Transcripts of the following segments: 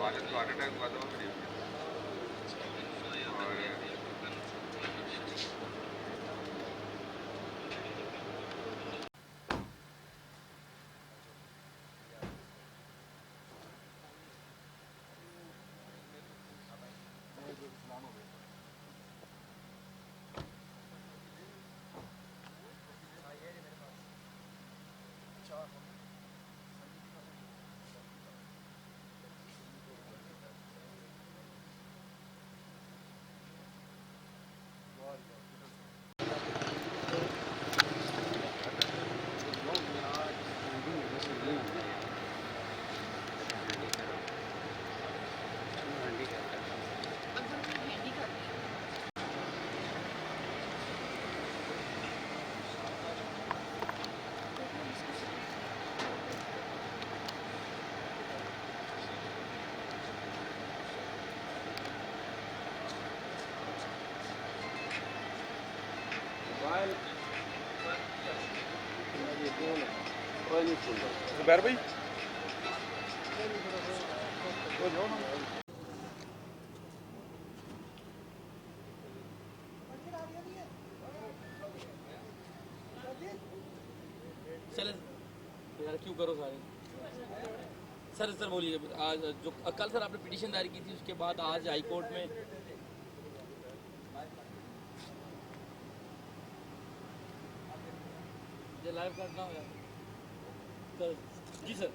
والد کو heart attack ہوا تھا وہ شریف اور زبیر بھائی یار کیوں کرو سارے سر بولیے آج جو کل سر آپ نے پٹیشن دائر کی تھی اس کے بعد آج ہائی کورٹ میں لائیو کرنا ہوا جی سر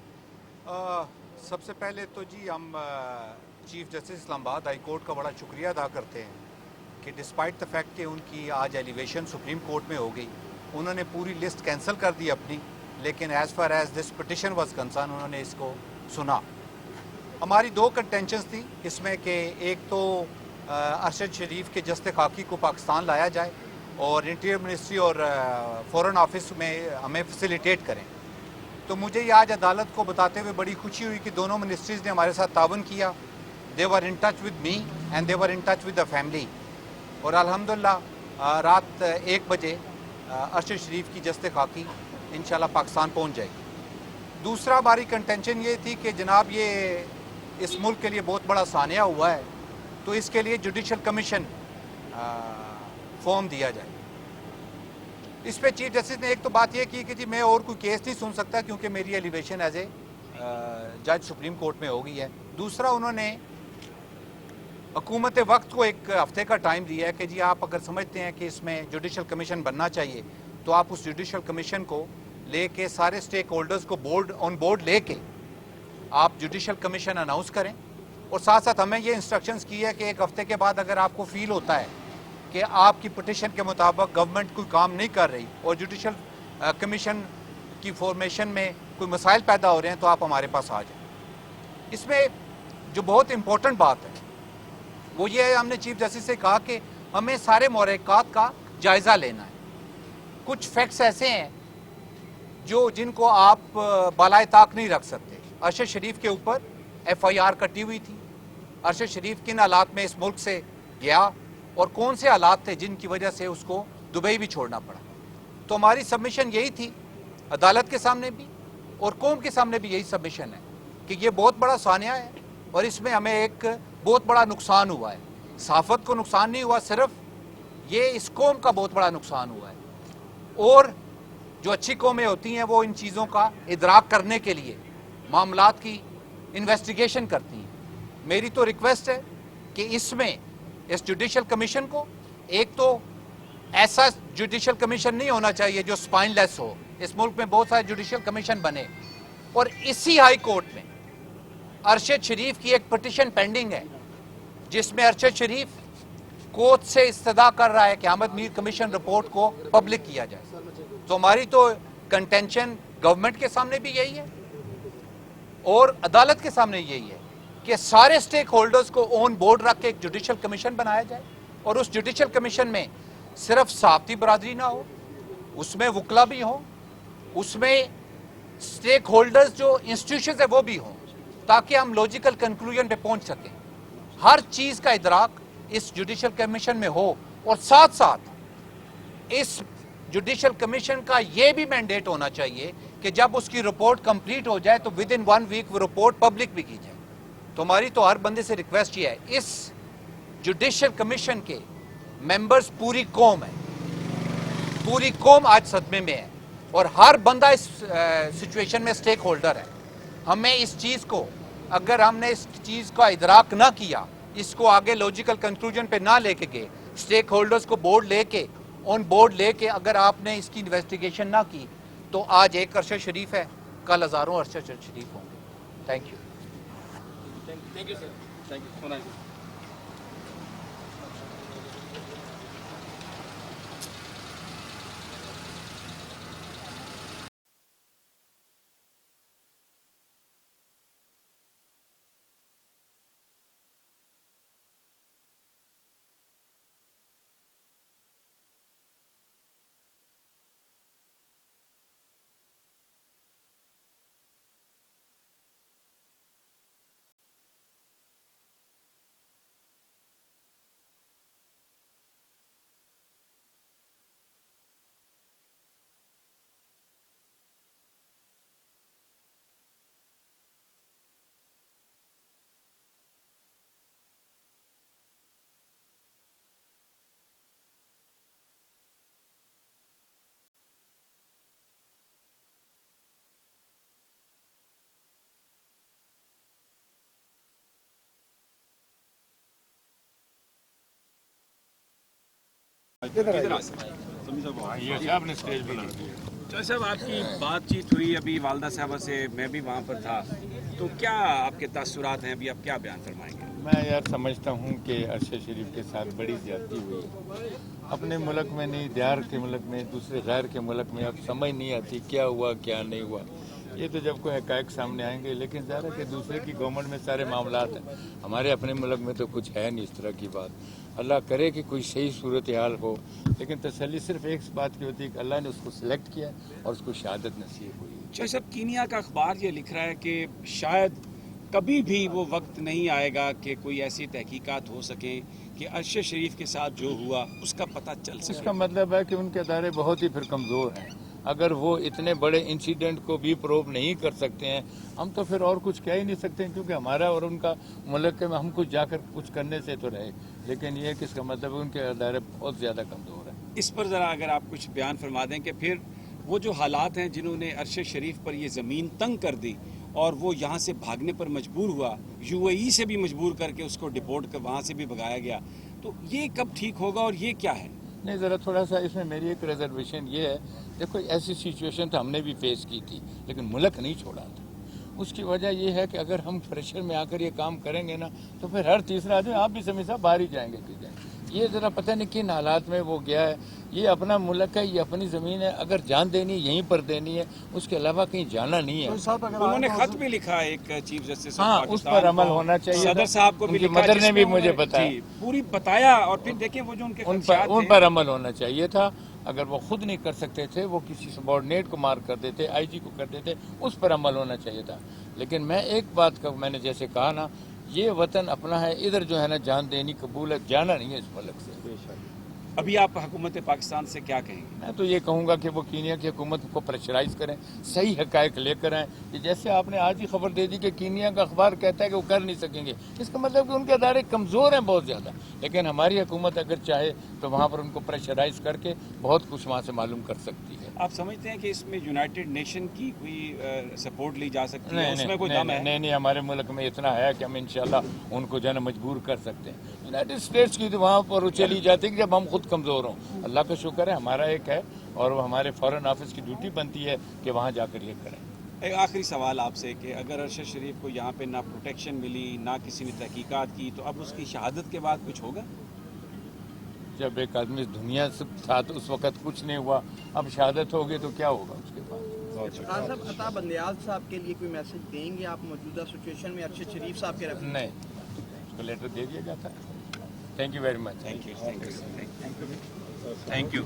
سب سے پہلے تو جی ہم چیف جسٹس اسلام آباد ہائی کورٹ کا بڑا شکریہ ادا کرتے ہیں کہ ڈسپائٹ دا فیکٹ کہ ان کی آج ایلیویشن سپریم کورٹ میں ہو گئی، انہوں نے پوری لسٹ کینسل کر دی اپنی، لیکن as far as this petition was concern انہوں نے اس کو سنا۔ ہماری دو کنٹینشنز تھیں اس میں کہ ایک تو ارشد شریف کے جسد خاکی کو پاکستان لایا جائے اور انٹیریئر منسٹری اور فورن آفس میں ہمیں فیسیلیٹیٹ کریں۔ تو مجھے یہ آج عدالت کو بتاتے ہوئے بڑی خوشی ہوئی کہ دونوں منسٹریز نے ہمارے ساتھ تعاون کیا، they were in touch with me and they were in touch with the family, اور الحمدللہ رات 1 بجے ارشد شریف کی جسد خاکی انشاءاللہ پاکستان پہنچ جائے گی۔ دوسرا ہماری کنٹینشن یہ تھی کہ جناب یہ اس ملک کے لیے بہت بڑا سانحہ ہوا ہے، تو اس کے لیے جوڈیشل کمیشن فارم دیا جائے۔ اس پہ چیف جسٹس نے ایک تو بات یہ کی کہ جی میں اور کوئی کیس نہیں سن سکتا کیونکہ میری ایلیویشن ایز اے جج سپریم کورٹ میں ہو گئی ہے۔ دوسرا انہوں نے حکومت وقت کو 1 ہفتے کا ٹائم دیا ہے کہ جی آپ اگر سمجھتے ہیں کہ اس میں جوڈیشل کمیشن بننا چاہیے تو آپ اس جوڈیشل کمیشن کو لے کے سارے سٹیک ہولڈرز کو آن بورڈ لے کے آپ جوڈیشل کمیشن اناؤنس کریں، اور ساتھ ساتھ ہمیں یہ انسٹرکشنز کی ہے کہ 1 ہفتے کے بعد اگر آپ کو فیل ہوتا ہے کہ آپ کی پٹیشن کے مطابق گورنمنٹ کوئی کام نہیں کر رہی اور جوڈیشل کمیشن کی فارمیشن میں کوئی مسائل پیدا ہو رہے ہیں تو آپ ہمارے پاس آ جائیں۔ اس میں جو بہت امپورٹنٹ بات ہے وہ یہ ہے، ہم نے چیف جسٹس سے کہا کہ ہمیں سارے محرکات کا جائزہ لینا ہے۔ کچھ فیکٹس ایسے ہیں جن کو آپ بالائے طاق نہیں رکھ سکتے۔ ارشد شریف کے اوپر FIR کٹی ہوئی تھی، ارشد شریف کن حالات میں اس ملک سے گیا اور کون سے حالات تھے جن کی وجہ سے اس کو دبئی بھی چھوڑنا پڑا۔ تو ہماری سبمیشن یہی تھی، عدالت کے سامنے بھی اور قوم کے سامنے بھی یہی سبمیشن ہے کہ یہ بہت بڑا سانحہ ہے اور اس میں ہمیں ایک بہت بڑا نقصان ہوا ہے۔ صحافت کو نقصان نہیں ہوا، صرف یہ اس قوم کا بہت بڑا نقصان ہوا ہے، اور جو اچھی قومیں ہوتی ہیں وہ ان چیزوں کا ادراک کرنے کے لیے معاملات کی انویسٹیگیشن کرتی ہیں۔ میری تو ریکویسٹ ہے کہ اس میں اس جوڈیشل کمیشن کو ایک تو ایسا جوڈیشل کمیشن نہیں ہونا چاہیے جو سپائن لیس ہو، اس ملک میں بہت سارے جوڈیشل کمیشن بنے، اور اسی ہائی کورٹ میں ارشد شریف کی ایک پٹیشن پینڈنگ ہے جس میں ارشد شریف کورٹ سے استدعا کر رہا ہے کہ احمد میر کمیشن رپورٹ کو پبلک کیا جائے۔ تو ہماری تو کنٹینشن گورنمنٹ کے سامنے بھی یہی ہے اور عدالت کے سامنے یہی ہے کہ سارے سٹیک ہولڈرز کو آن بورڈ رکھ کے ایک جوڈیشل کمیشن بنایا جائے، اور اس جوڈیشل کمیشن میں صرف صحافتی برادری نہ ہو، اس میں وکلا بھی ہوں، اس میں سٹیک ہولڈرز جو انسٹیٹیوشنز ہیں وہ بھی ہوں، تاکہ ہم لوجیکل کنکلوژن پہ پہنچ سکیں۔ ہر چیز کا ادراک اس جوڈیشل کمیشن میں ہو، اور ساتھ ساتھ اس جوڈیشل کمیشن کا یہ بھی مینڈیٹ ہونا چاہیے کہ جب اس کی رپورٹ کمپلیٹ ہو جائے تو ود ان 1 ویک وہ رپورٹ پبلک بھی کی جائے۔ تو ہماری تو ہر بندے سے ریکویسٹ یہ ہے، اس جوڈیشل کمیشن کے ممبرز پوری قوم ہے، پوری قوم آج صدمے میں ہے، اور ہر بندہ اس سچویشن میں سٹیک ہولڈر ہے. ہمیں اس چیز کو، اگر ہم نے اس چیز کا ادراک نہ کیا، اس کو آگے لاجیکل کنکلوژن پہ نہ لے کے گئے، سٹیک ہولڈرز کو بورڈ لے کے، آن بورڈ لے کے اگر آپ نے اس کی انویسٹیگیشن نہ کی، تو آج ایک ارشد شریف ہے، کل ہزاروں ارشد شریف ہوں گے. Thank you. Thank you sir. Thank you. Chaudhry صاحب آپ کی بات چیت ہوئی ابھی والدہ صاحبہ سے، میں بھی وہاں پر تھا، تو کیا آپ کے تاثرات ہیں؟ ابھی آپ کیا بیان فرمائیں گے؟ میں یار سمجھتا ہوں کہ ارشد شریف کے ساتھ بڑی زیادتی ہوئی، اپنے ملک میں نہیں، دیار کے ملک میں، دوسرے غیر کے ملک میں اب سمجھ نہیں آتی کیا ہوا کیا نہیں ہوا. یہ تو جب کوئی حقائق سامنے آئیں گے، لیکن ظاہر ہے کہ دوسرے کی گورنمنٹ میں سارے معاملات ہیں، ہمارے اپنے ملک میں تو کچھ ہے نہیں اس طرح کی بات. اللہ کرے کہ کوئی صحیح صورتحال ہو، لیکن تسلی صرف ایک بات کی ہوتی ہے کہ اللہ نے اس کو سلیکٹ کیا اور اس کو شہادت نصیب ہوئی. چودھری صاحب، کینیا کا اخبار یہ لکھ رہا ہے کہ شاید کبھی بھی وہ وقت نہیں آئے گا کہ کوئی ایسی تحقیقات ہو سکیں کہ ارشد شریف کے ساتھ جو ہوا اس کا پتہ چل اس سکے. کا مطلب ہے کہ ان کے ادارے بہت ہی پھر کمزور ہیں. اگر وہ اتنے بڑے انسیڈنٹ کو بھی پروو نہیں کر سکتے ہیں، ہم تو پھر اور کچھ کہہ ہی نہیں سکتے ہیں، کیونکہ ہمارا اور ان کا ملک میں ہم کچھ جا کر کچھ کرنے سے تو رہے، لیکن یہ کہ اس کا مطلب ہے ان کے ادارے بہت زیادہ کمزور ہیں. اس پر ذرا اگر آپ کچھ بیان فرما دیں کہ پھر وہ جو حالات ہیں جنہوں نے ارشد شریف پر یہ زمین تنگ کر دی اور وہ یہاں سے بھاگنے پر مجبور ہوا، یو اے ای سے بھی مجبور کر کے اس کو ڈپورٹ کر وہاں سے بھی بھگایا گیا، تو یہ کب ٹھیک ہوگا اور یہ کیا ہے؟ نہیں، ذرا تھوڑا سا اس میں میری ایک ریزرویشن یہ ہے، دیکھو ایسی سچویشن تو ہم نے بھی فیس کی تھی، لیکن ملک نہیں چھوڑا تھا. اس کی وجہ یہ ہے کہ اگر ہم پریشر میں آ کر یہ کام کریں گے نا، تو پھر ہر تیسرا آدمی، آپ بھی سمجھ صاحب، باہر ہی جائیں گے چیزیں. یہ ذرا پتہ نہیں کن حالات میں وہ گیا ہے. یہ اپنا ملک ہے، یہ اپنی زمین ہے، اگر جان دینی ہے یہیں پر دینی ہے، اس کے علاوہ کہیں جانا نہیں ہے. انہوں نے خط بھی لکھا ہے ایک چیف جسٹس ہاں، اس پر عمل ہونا چاہیے. صدر صاحب کو بھی ان کی لکھا، مدر جس نے میں بھی انہوں مجھے نے بتایا. جی پوری بتایا، اور پھر دیکھیں وہ جو ان کے ان خدشات پر عمل ہونا چاہیے تھا. اگر وہ خود نہیں کر سکتے تھے، وہ کسی سبارڈینیٹ کو مار کرتے تھے، آئی جی کو کرتے تھے، اس پر عمل ہونا چاہیے تھا. لیکن میں ایک بات کا، میں نے جیسے کہا نا، یہ وطن اپنا ہے، ادھر جو ہے نا جان دینی قبول ہے، جانا نہیں ہے اس ملک سے. ابھی آپ حکومت پاکستان سے کیا کہیں گے؟ میں تو یہ کہوں گا کہ وہ کینیا کی حکومت کو پریشرائز کریں، صحیح حقائق لے کر آئیں. کہ جیسے آپ نے آج ہی خبر دے دی کہ کینیا کا اخبار کہتا ہے کہ وہ کر نہیں سکیں گے، اس کا مطلب کہ ان کے ادارے کمزور ہیں بہت زیادہ. لیکن ہماری حکومت اگر چاہے تو وہاں پر ان کو پریشرائز کر کے بہت کچھ وہاں سے معلوم کر سکتی ہے. آپ سمجھتے ہیں کہ اس میں یونائٹڈ نیشن کی کوئی سپورٹ لی جا سکتی ہے؟ نہیں اس میں کوئی دم ہے؟ نہیں، ہمارے ملک میں اتنا ہے کہ ہم انشاءاللہ ان کو جو ہے نا مجبور کر سکتے ہیں. یونائٹڈ اسٹیٹس کی تو وہاں پر چلی جاتی ہے کہ جب ہم خود کمزور ہوں. اللہ کا شکر ہے ہمارا ایک ہے، اور وہ ہمارے فارن آفس کی ڈیوٹی بنتی ہے کہ وہاں جا کر یہ کریں. ایک آخری سوال آپ سے کہ اگر ارشد شریف کو یہاں پہ نہ پروٹیکشن ملی، نہ کسی نے تحقیقات کی، تو اب اس کی شہادت کے بعد کچھ ہوگا؟ جب ایک آدمی دنیا سے تھا تو اس وقت کچھ نہیں ہوا، اب شہادت ہوگی تو کیا ہوگا اس کے بعد؟ صاحب، عطا بندیال صاحب کے لیے کوئی میسج دیں گے آپ موجودہ سچویشن میں ارشد شریف صاحب کے رفیق؟ نہیں، اس کو لیٹر دے دیا جاتا ہے. Thank you very much. Thank you.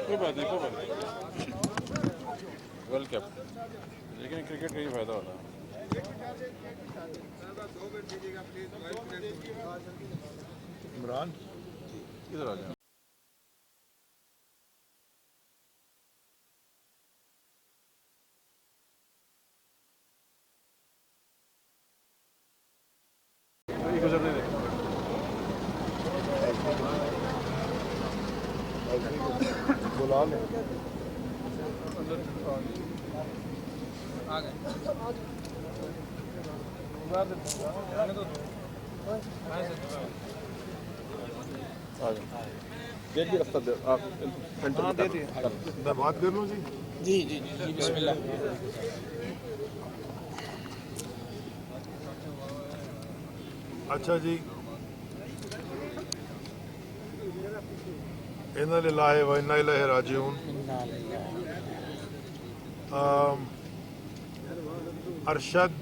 कोई बात नहीं वर्ल्ड कप, लेकिन क्रिकेट का ही फायदा होता है। इमरान इधर आ जाए। गुजरने दे। बुला ले। आ गए। गेट भी रास्ता दे आप सेंटर दे दिए। मैं बात कर लूँ जी। जी जी जी बिस्मिल्लाह। अच्छा जी, इन्ना लिल्लाहि व इन्ना इलैहि राजिऊन। अरशद,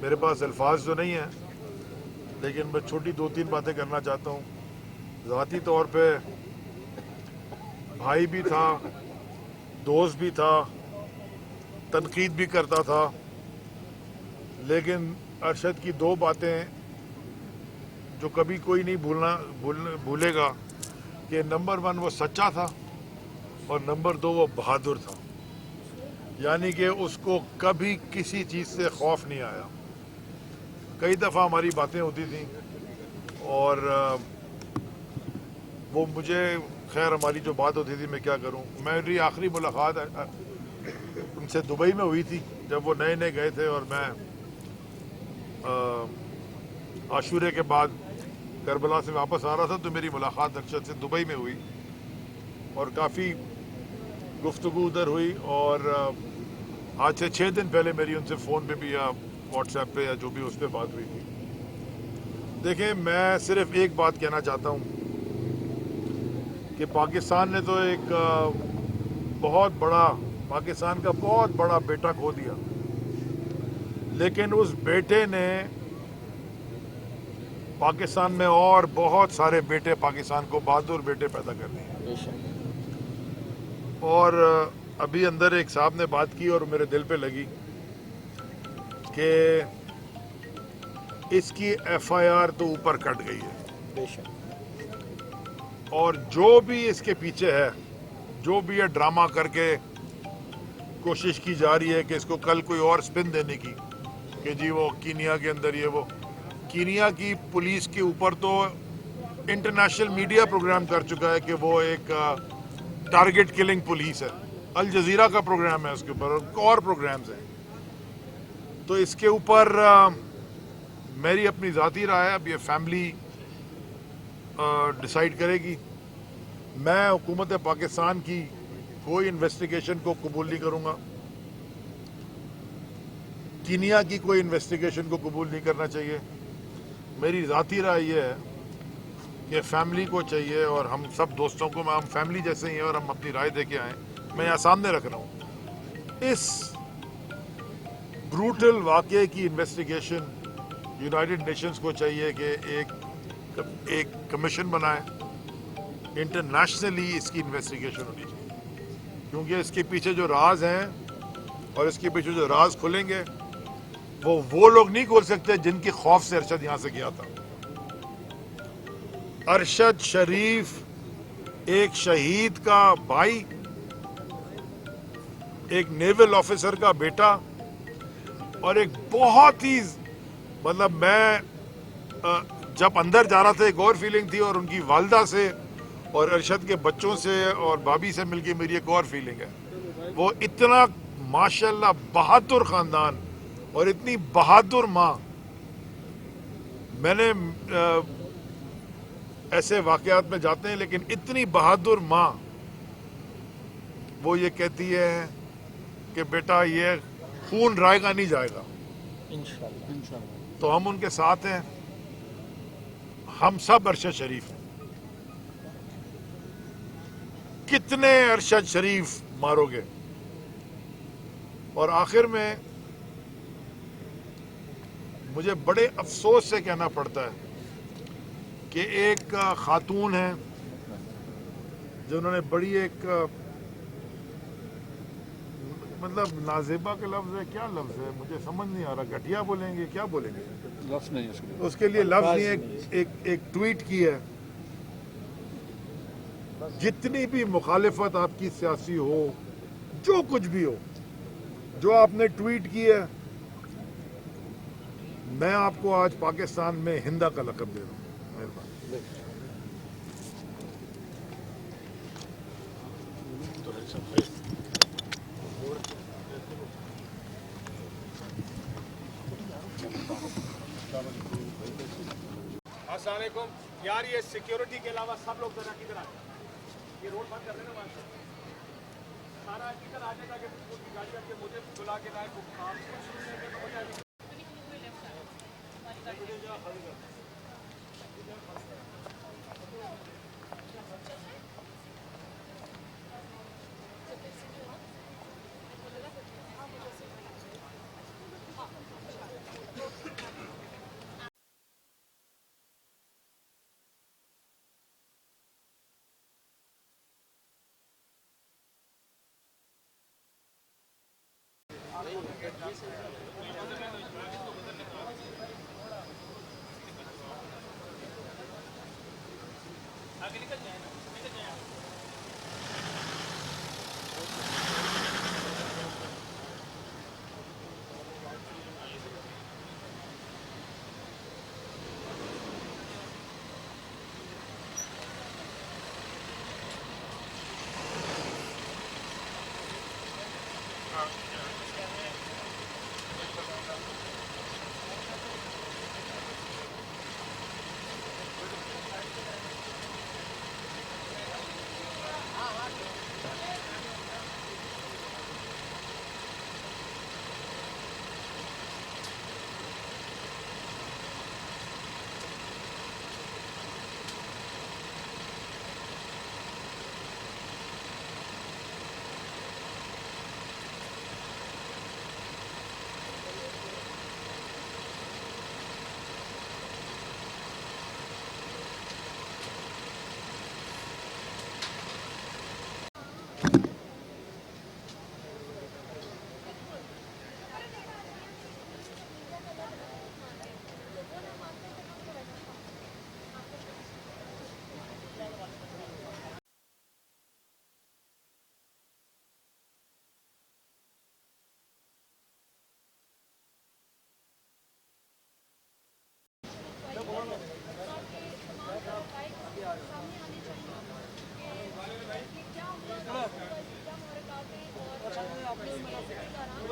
मेरे पास अल्फाज तो नहीं है, लेकिन मैं छोटी 2-3 बातें करना चाहता हूँ। ज़ाती तौर पे भाई भी था, दोस्त भी था, तनकीद भी करता था, लेकिन अरशद की 2 बातें जो कभी कोई नहीं भूलेगा कि नंबर 1 वो सच्चा था और नंबर 2 वो बहादुर था। यानी कि उसको कभी किसी चीज़ से खौफ नहीं आया। कई दफ़ा हमारी बातें होती थी और वो मुझे, खैर हमारी जो बात होती थी, मैं क्या करूं, मेरी आखिरी मुलाकात उनसे दुबई में हुई थी जब वो नए नए गए थे, और मैं आशूरे के बाद करबला से वापस आ रहा था, तो मेरी मुलाकात अरशद से दुबई में हुई और काफ़ी गुफ्तगू उधर हुई। और आज से 6 दिन पहले मेरी उनसे फ़ोन पे भी या व्हाट्सएप पे या जो भी उस पर बात हुई थी। देखें, मैं सिर्फ एक बात कहना चाहता हूँ कि पाकिस्तान ने तो एक पाकिस्तान का बहुत बड़ा बेटा खो दिया, लेकिन उस बेटे ने पाकिस्तान में और बहुत सारे बेटे, पाकिस्तान को बहादुर बेटे पैदा कर दिए। और अभी अंदर एक साहब ने बात की और मेरे दिल पे लगी कि इसकी एफआईआर तो ऊपर कट गई है, और जो भी इसके पीछे है, जो भी ये ड्रामा करके कोशिश की जा रही है कि इसको कल कोई और स्पिन देने की, कि जी वो कीनिया के अंदर ये वो, कीनिया की पुलिस के ऊपर तो इंटरनेशनल मीडिया प्रोग्राम कर चुका है कि वो एक टारगेट किलिंग पुलिस है। अल जजीरा का प्रोग्राम है उसके ऊपर, और प्रोग्राम्स हैं। तो इसके ऊपर मेरी अपनी ज़ाती राय है, अब ये फैमिली डिसाइड करेगी। میں حکومت پاکستان کی کوئی انویسٹیگیشن کو قبول نہیں کروں گا، کینیا کی کوئی انویسٹیگیشن کو قبول نہیں کرنا چاہیے. میری ذاتی رائے یہ ہے کہ فیملی کو چاہیے، اور ہم سب دوستوں کو، ہم فیملی جیسے ہی ہیں اور ہم اپنی رائے دے کے آئیں. میں یہاں سامنے رکھ رہا ہوں، اس بروٹل واقعے کی انویسٹیگیشن یونائٹڈ نیشنز کو چاہیے کہ ایک کمیشن بنائے، انٹرنیشنلی اس کی انویسٹیگیشن ہونی چاہیے، کیونکہ اس کے پیچھے جو راز ہیں اور اس کے پیچھے جو راز کھلیں گے وہ لوگ نہیں کھول سکتے جن کے خوف سے ارشد یہاں سے گیا تھا. ارشد شریف ایک شہید کا بھائی، ایک نیول آفیسر کا بیٹا، اور ایک بہت ہی میں جب اندر جا رہا تھا ایک اور فیلنگ تھی، اور ان کی والدہ سے اور ارشد کے بچوں سے اور بھابھی سے مل کے میری ایک اور فیلنگ ہے. وہ اتنا ماشاءاللہ بہادر خاندان اور اتنی بہادر ماں، میں نے ایسے واقعات میں جاتے ہیں لیکن اتنی بہادر ماں، وہ یہ کہتی ہے کہ بیٹا یہ خون رائے گا نہیں جائے گا. تو ہم ان کے ساتھ ہیں، ہم سب ارشد شریف ہیں. کتنے ارشد شریف مارو گے؟ اور آخر میں مجھے بڑے افسوس سے کہنا پڑتا ہے کہ ایک خاتون ہے جنہوں نے بڑی ایک نازیبا کا لفظ ہے، کیا لفظ ہے مجھے سمجھ نہیں آ رہا، گھٹیا بولیں گے کیا بولیں گے، لفظ نہیں اس کے لیے لفظ نہیں، ایک ٹویٹ کی ہے. جتنی بھی مخالفت آپ کی سیاسی ہو، جو کچھ بھی ہو، جو آپ نے ٹویٹ کی ہے، میں آپ کو آج پاکستان میں ہندا کا لقب دے رہا ہوں. مہربانی. السلام علیکم یار، یہ سیکیورٹی کے علاوہ سب لوگ ذرا کدھر آئے، یہ روڈ بند کر دینا وہاں سے، سارا کدھر آ جائے گا کہ گاڑی کر کے مجھے بلا کے لائے کچھ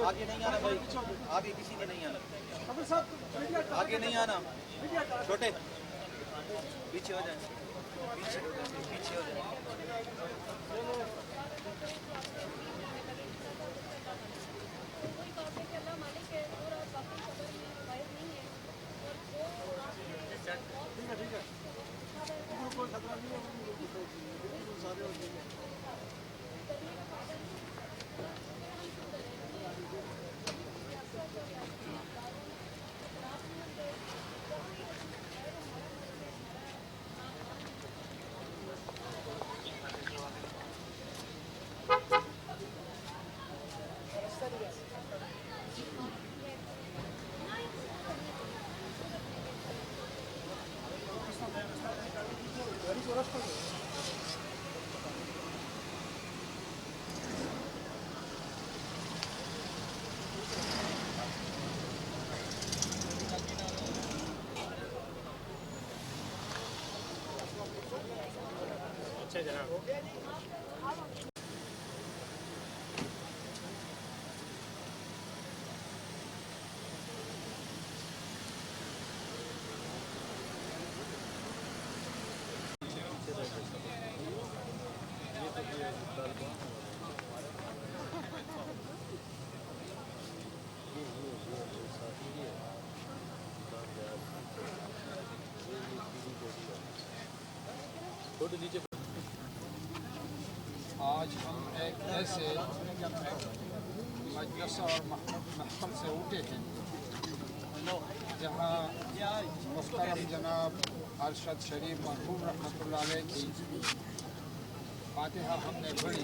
آگے نہیں آنا بھائی، آگے کسی نے نہیں آنا، آگے نہیں آنا چھوٹے. آج ہم ایک ایسے مجلس اور محفل سے اٹھے ہیں جہاں محترم جناب ارشد شریف مرحوم رحمۃ اللہ علیہ کی فاتحہ ہم نے پڑھی.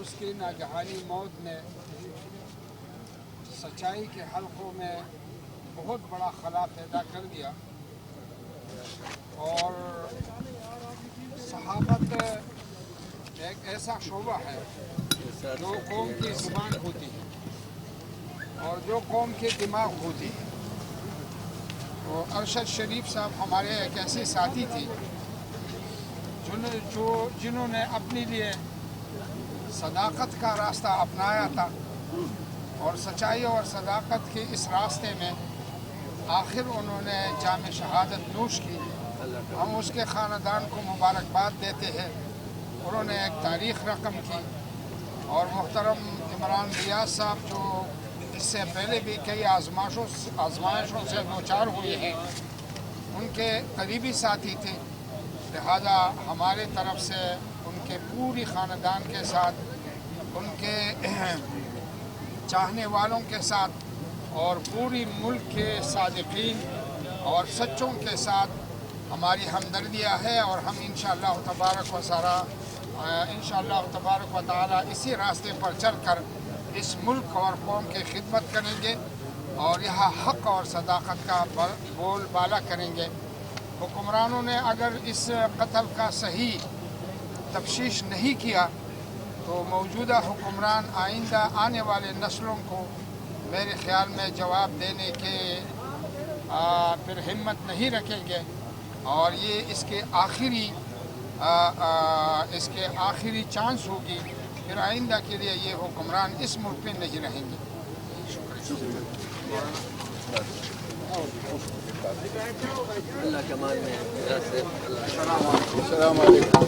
اس کی ناگہانی موت نے سچائی کے حلقوں میں بہت بڑا خلا پیدا کر دیا اور صحافت ایک ایسا شعبہ ہے جو قوم کی زبان ہوتی ہے اور جو قوم کے دماغ ہوتی ہے. تو ارشد شریف صاحب ہمارے ایک ایسے ساتھی تھے جنہوں نے اپنے لیے صداقت کا راستہ اپنایا تھا اور سچائی اور صداقت کے اس راستے میں آخر انہوں نے جام شہادت نوش کی. ہم اس کے خاندان کو مبارکباد دیتے ہیں. انہوں نے ایک تاریخ رقم کی اور محترم عمران ریاض صاحب جو اس سے پہلے بھی کئی آزمائشوں سے دوچار ہوئے ہیں ان کے قریبی ساتھی تھے. لہذا ہمارے طرف سے ان کے پوری خاندان کے ساتھ ان کے چاہنے والوں کے ساتھ اور پوری ملک کے صادقین اور سچوں کے ساتھ ہماری ہمدردیاں ہے اور ہم انشاءاللہ تبارک و تعالی اسی راستے پر چل کر اس ملک اور قوم کی خدمت کریں گے اور یہاں حق اور صداقت کا بول بالا کریں گے. حکمرانوں نے اگر اس قتل کا صحیح تفتیش نہیں کیا تو موجودہ حکمران آئندہ آنے والے نسلوں کو میرے خیال میں جواب دینے کے پھر ہمت نہیں رکھیں گے اور یہ اس کے آخری چانس ہوگی. پھر آئندہ کے لیے یہ حکمران اس ملک میں نہیں رہیں گے. اللہ کمال میں السلام علیکم.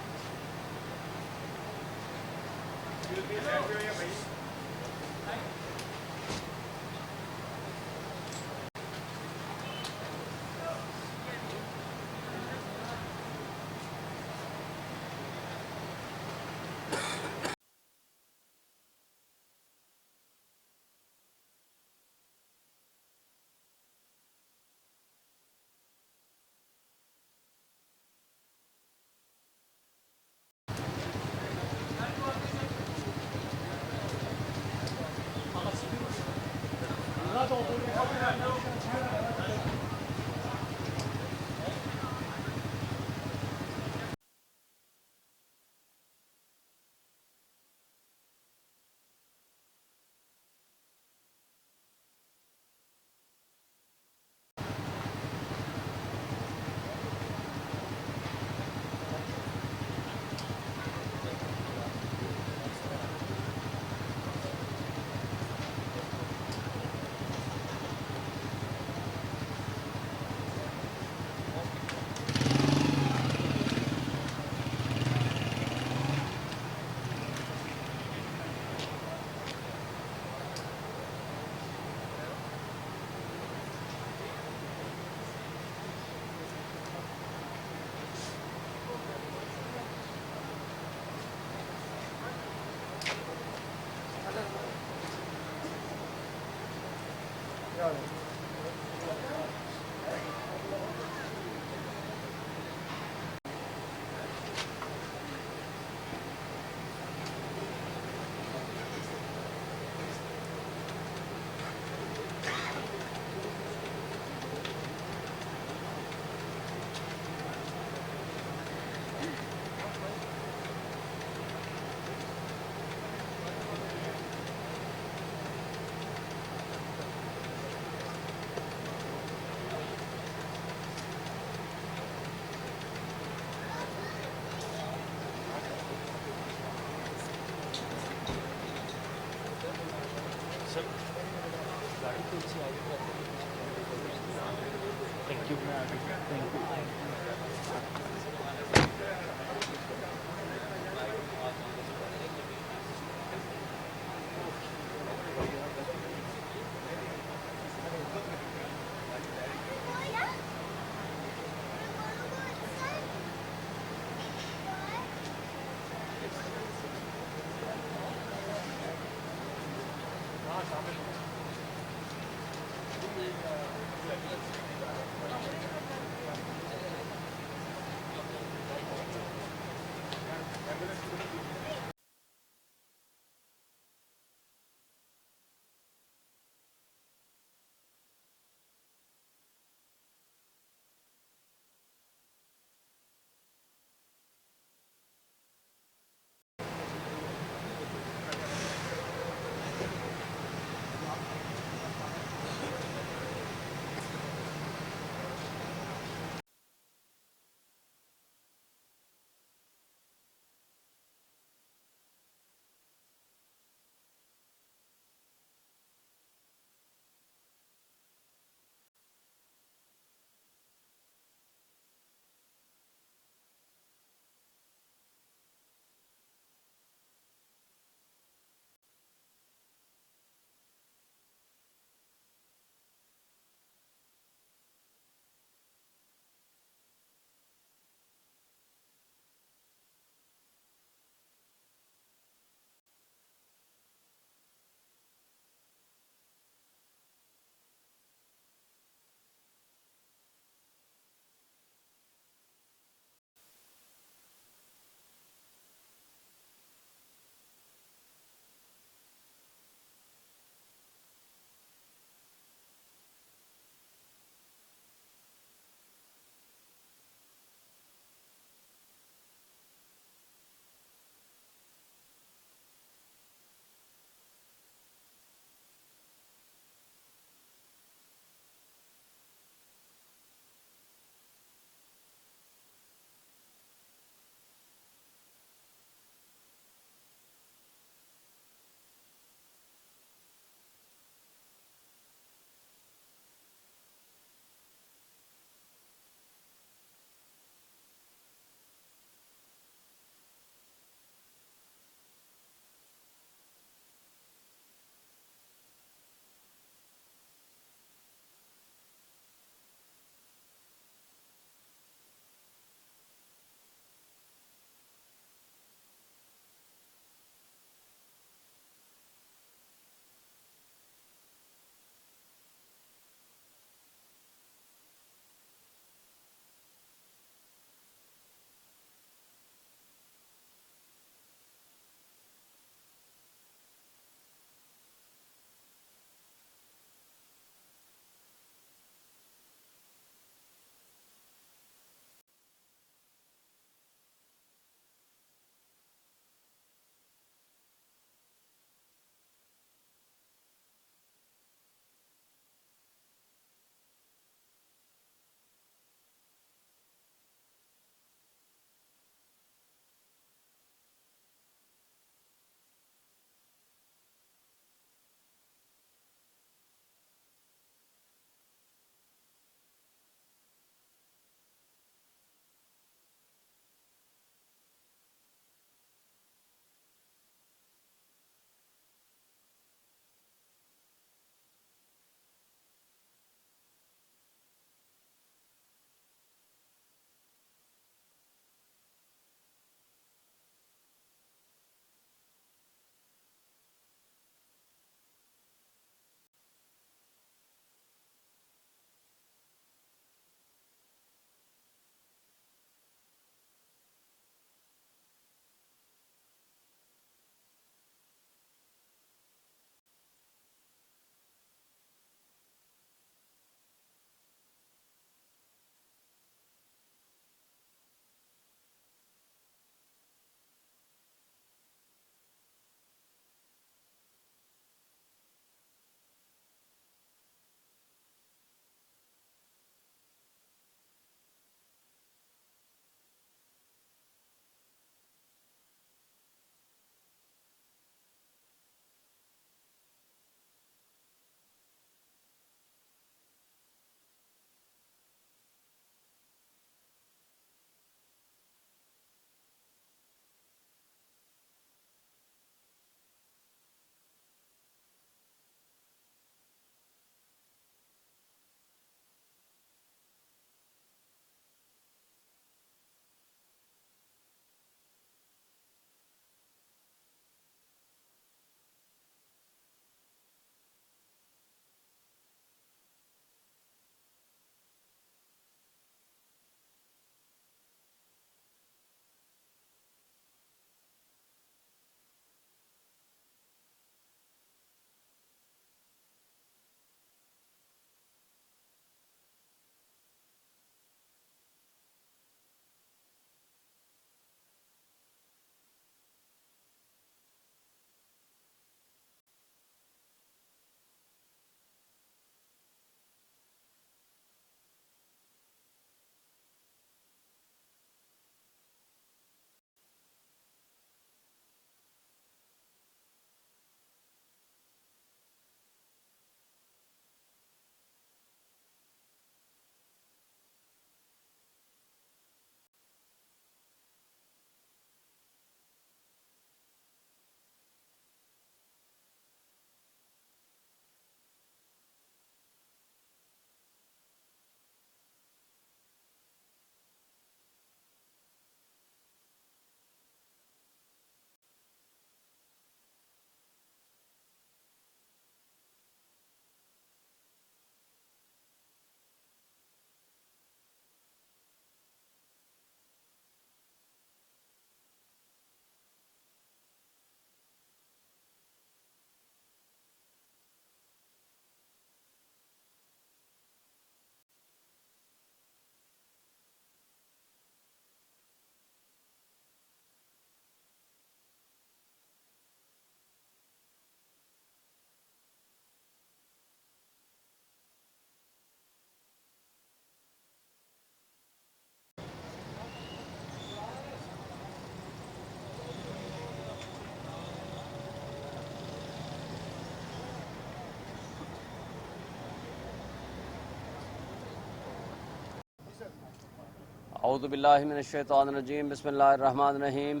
اعوذ باللہ من الشیطان الرجیم بسم اللہ الرحمن الرحیم.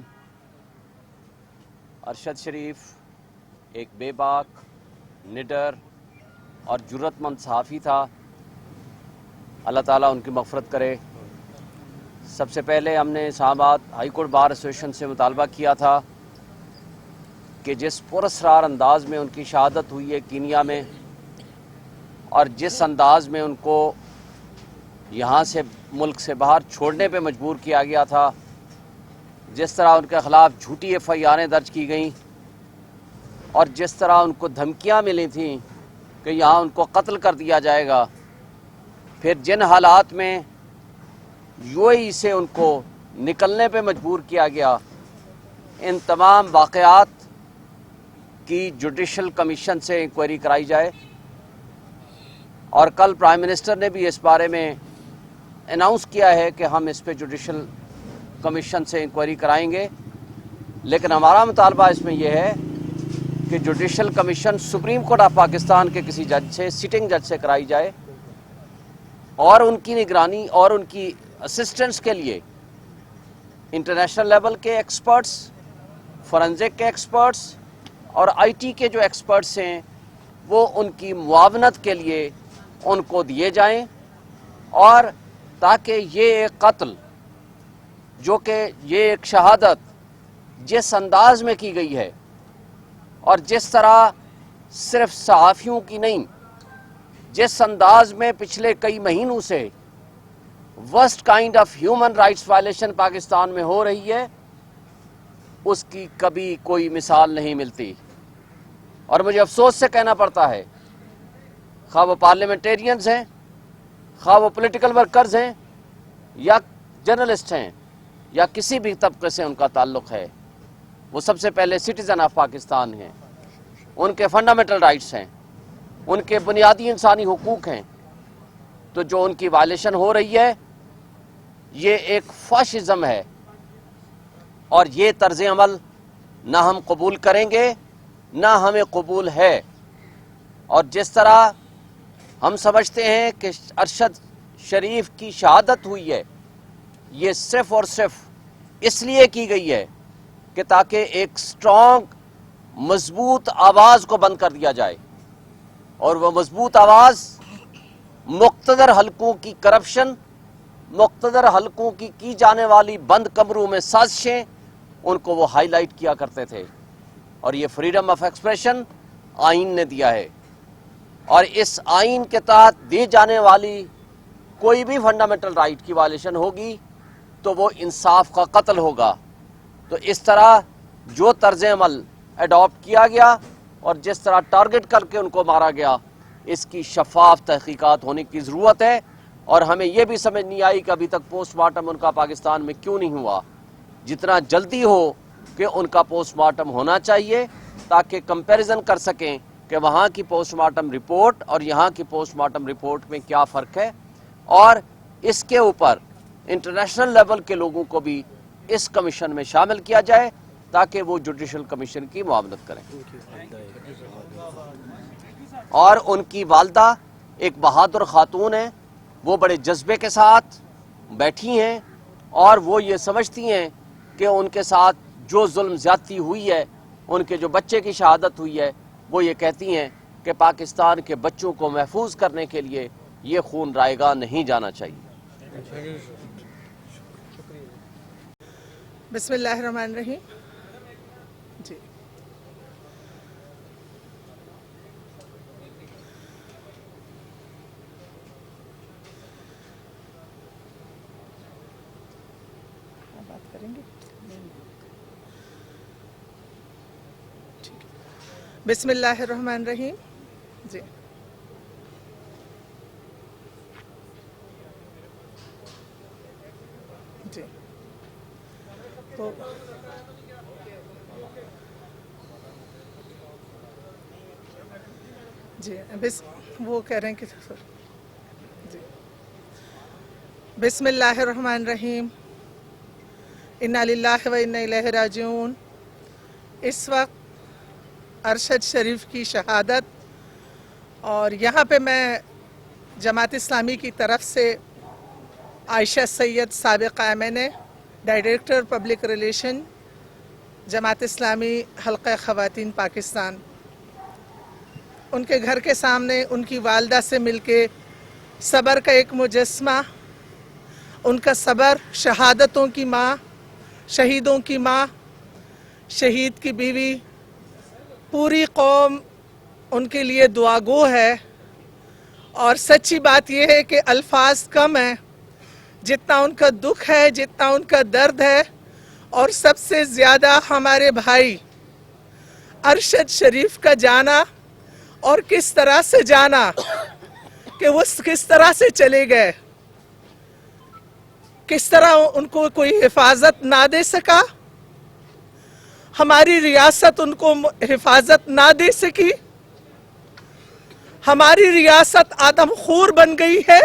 ارشد شریف ایک بے باک، نڈر اور جرت مند صحافی تھا. اللہ تعالیٰ ان کی مغفرت کرے. سب سے پہلے ہم نے اسلام آباد ہائی کورٹ بار ایسوسیشن سے مطالبہ کیا تھا کہ جس پراسرار انداز میں ان کی شہادت ہوئی ہے کینیا میں، اور جس انداز میں ان کو یہاں سے ملک سے باہر چھوڑنے پہ مجبور کیا گیا تھا، جس طرح ان کے خلاف جھوٹی FIRیں درج کی گئیں، اور جس طرح ان کو دھمکیاں ملی تھیں کہ یہاں ان کو قتل کر دیا جائے گا، پھر جن حالات میں UAE سے ان کو نکلنے پہ مجبور کیا گیا، ان تمام واقعات کی جوڈیشل کمیشن سے انکوائری کرائی جائے. اور کل پرائم منسٹر نے بھی اس بارے میں اناؤنس کیا ہے کہ ہم اس پہ جوڈیشل کمیشن سے انکوائری کرائیں گے. لیکن ہمارا مطالبہ اس میں یہ ہے کہ judicial commission supreme court of Pakistan کے کسی جج سے، سٹنگ جج سے کرائی جائے، اور ان کی نگرانی اور ان کی اسسٹنس کے لیے انٹرنیشنل لیول کے ایکسپرٹس، فورنزک کے ایکسپرٹس اور IT کے جو ایکسپرٹس ہیں وہ ان کی معاونت کے لیے ان کو دیے جائیں، اور تاکہ یہ ایک قتل، جو کہ یہ ایک شہادت جس انداز میں کی گئی ہے اور جس طرح صرف صحافیوں کی نہیں، جس انداز میں پچھلے کئی مہینوں سے worst kind of human rights violation Pakistan میں ہو رہی ہے، اس کی کبھی کوئی مثال نہیں ملتی. اور مجھے افسوس سے کہنا پڑتا ہے، خواہ وہ پارلیمنٹیرینز ہیں، خواہ وہ پولیٹیکل ورکرز ہیں، یا جرنلسٹ ہیں، یا کسی بھی طبقے سے ان کا تعلق ہے، وہ سب سے پہلے سٹیزن آف پاکستان ہیں. ان کے فنڈامنٹل رائٹس ہیں، ان کے بنیادی انسانی حقوق ہیں. تو جو ان کی وائلیشن ہو رہی ہے یہ ایک فاشزم ہے، اور یہ طرز عمل نہ ہم قبول کریں گے نہ ہمیں قبول ہے. اور جس طرح ہم سمجھتے ہیں کہ ارشد شریف کی شہادت ہوئی ہے، یہ صرف اور صرف اس لیے کی گئی ہے کہ تاکہ ایک سٹرونگ مضبوط آواز کو بند کر دیا جائے، اور وہ مضبوط آواز مقتدر حلقوں کی کرپشن، مقتدر حلقوں کی جانے والی بند کمروں میں سازشیں، ان کو وہ ہائی لائٹ کیا کرتے تھے. اور یہ فریڈم آف ایکسپریشن آئین نے دیا ہے، اور اس آئین کے تحت دی جانے والی کوئی بھی فنڈامنٹل رائٹ کی وائلیشن ہوگی تو وہ انصاف کا قتل ہوگا. تو اس طرح جو طرز عمل اڈاپٹ کیا گیا اور جس طرح ٹارگٹ کر کے ان کو مارا گیا، اس کی شفاف تحقیقات ہونے کی ضرورت ہے. اور ہمیں یہ بھی سمجھ نہیں آئی کہ ابھی تک پوسٹ مارٹم ان کا پاکستان میں کیوں نہیں ہوا. جتنا جلدی ہو کہ ان کا پوسٹ مارٹم ہونا چاہیے، تاکہ کمپیریزن کر سکیں کہ وہاں کی پوسٹ مارٹم رپورٹ اور یہاں کی پوسٹ مارٹم رپورٹ میں کیا فرق ہے، اور اس کے اوپر انٹرنیشنل لیول کے لوگوں کو بھی اس کمیشن میں شامل کیا جائے تاکہ وہ جوڈیشل کمیشن کی معاونت کریں. اور ان کی والدہ ایک بہادر خاتون ہیں، وہ بڑے جذبے کے ساتھ بیٹھی ہیں، اور وہ یہ سمجھتی ہیں کہ ان کے ساتھ جو ظلم زیادتی ہوئی ہے، ان کے جو بچے کی شہادت ہوئی ہے، وہ یہ کہتی ہیں کہ پاکستان کے بچوں کو محفوظ کرنے کے لیے یہ خون رائیگاں نہیں جانا چاہیے. بسم اللہ الرحمن الرحیم. جی بات کریں گے. بسم اللہ الرحمن الرحیم. جی جی تو جی بس وہ کہہ رہے ہیں کہ جی بسم اللہ الرحمن الرحیم. انا للہ و انا الیہ راجعون. اس وقت ارشد شریف کی شہادت، اور یہاں پہ میں جماعت اسلامی کی طرف سے आयशा सैयद साबिक MNA, director public relation, Jamaat Islami हल्का ख़वातीन पाकिस्तान। उनके घर के सामने उनकी वालदा से मिलके सब्र का एक मुजस्मा, उनका सब्र, शहादतों की माँ, शहीदों की माँ, शहीद की बीवी, पूरी कौम उनके लिए दुआगो है। और सच्ची बात यह है कि अल्फाज कम हैं जितना उनका दुख है, जितना उनका दर्द है। और सबसे ज़्यादा हमारे भाई अरशद शरीफ का जाना, और किस तरह से जाना कि वो किस तरह से चले गए, किस तरह उनको कोई हिफाजत ना दे सका, हमारी रियासत उनको हिफाजत ना दे सकी, हमारी रियासत आदमखोर बन गई है।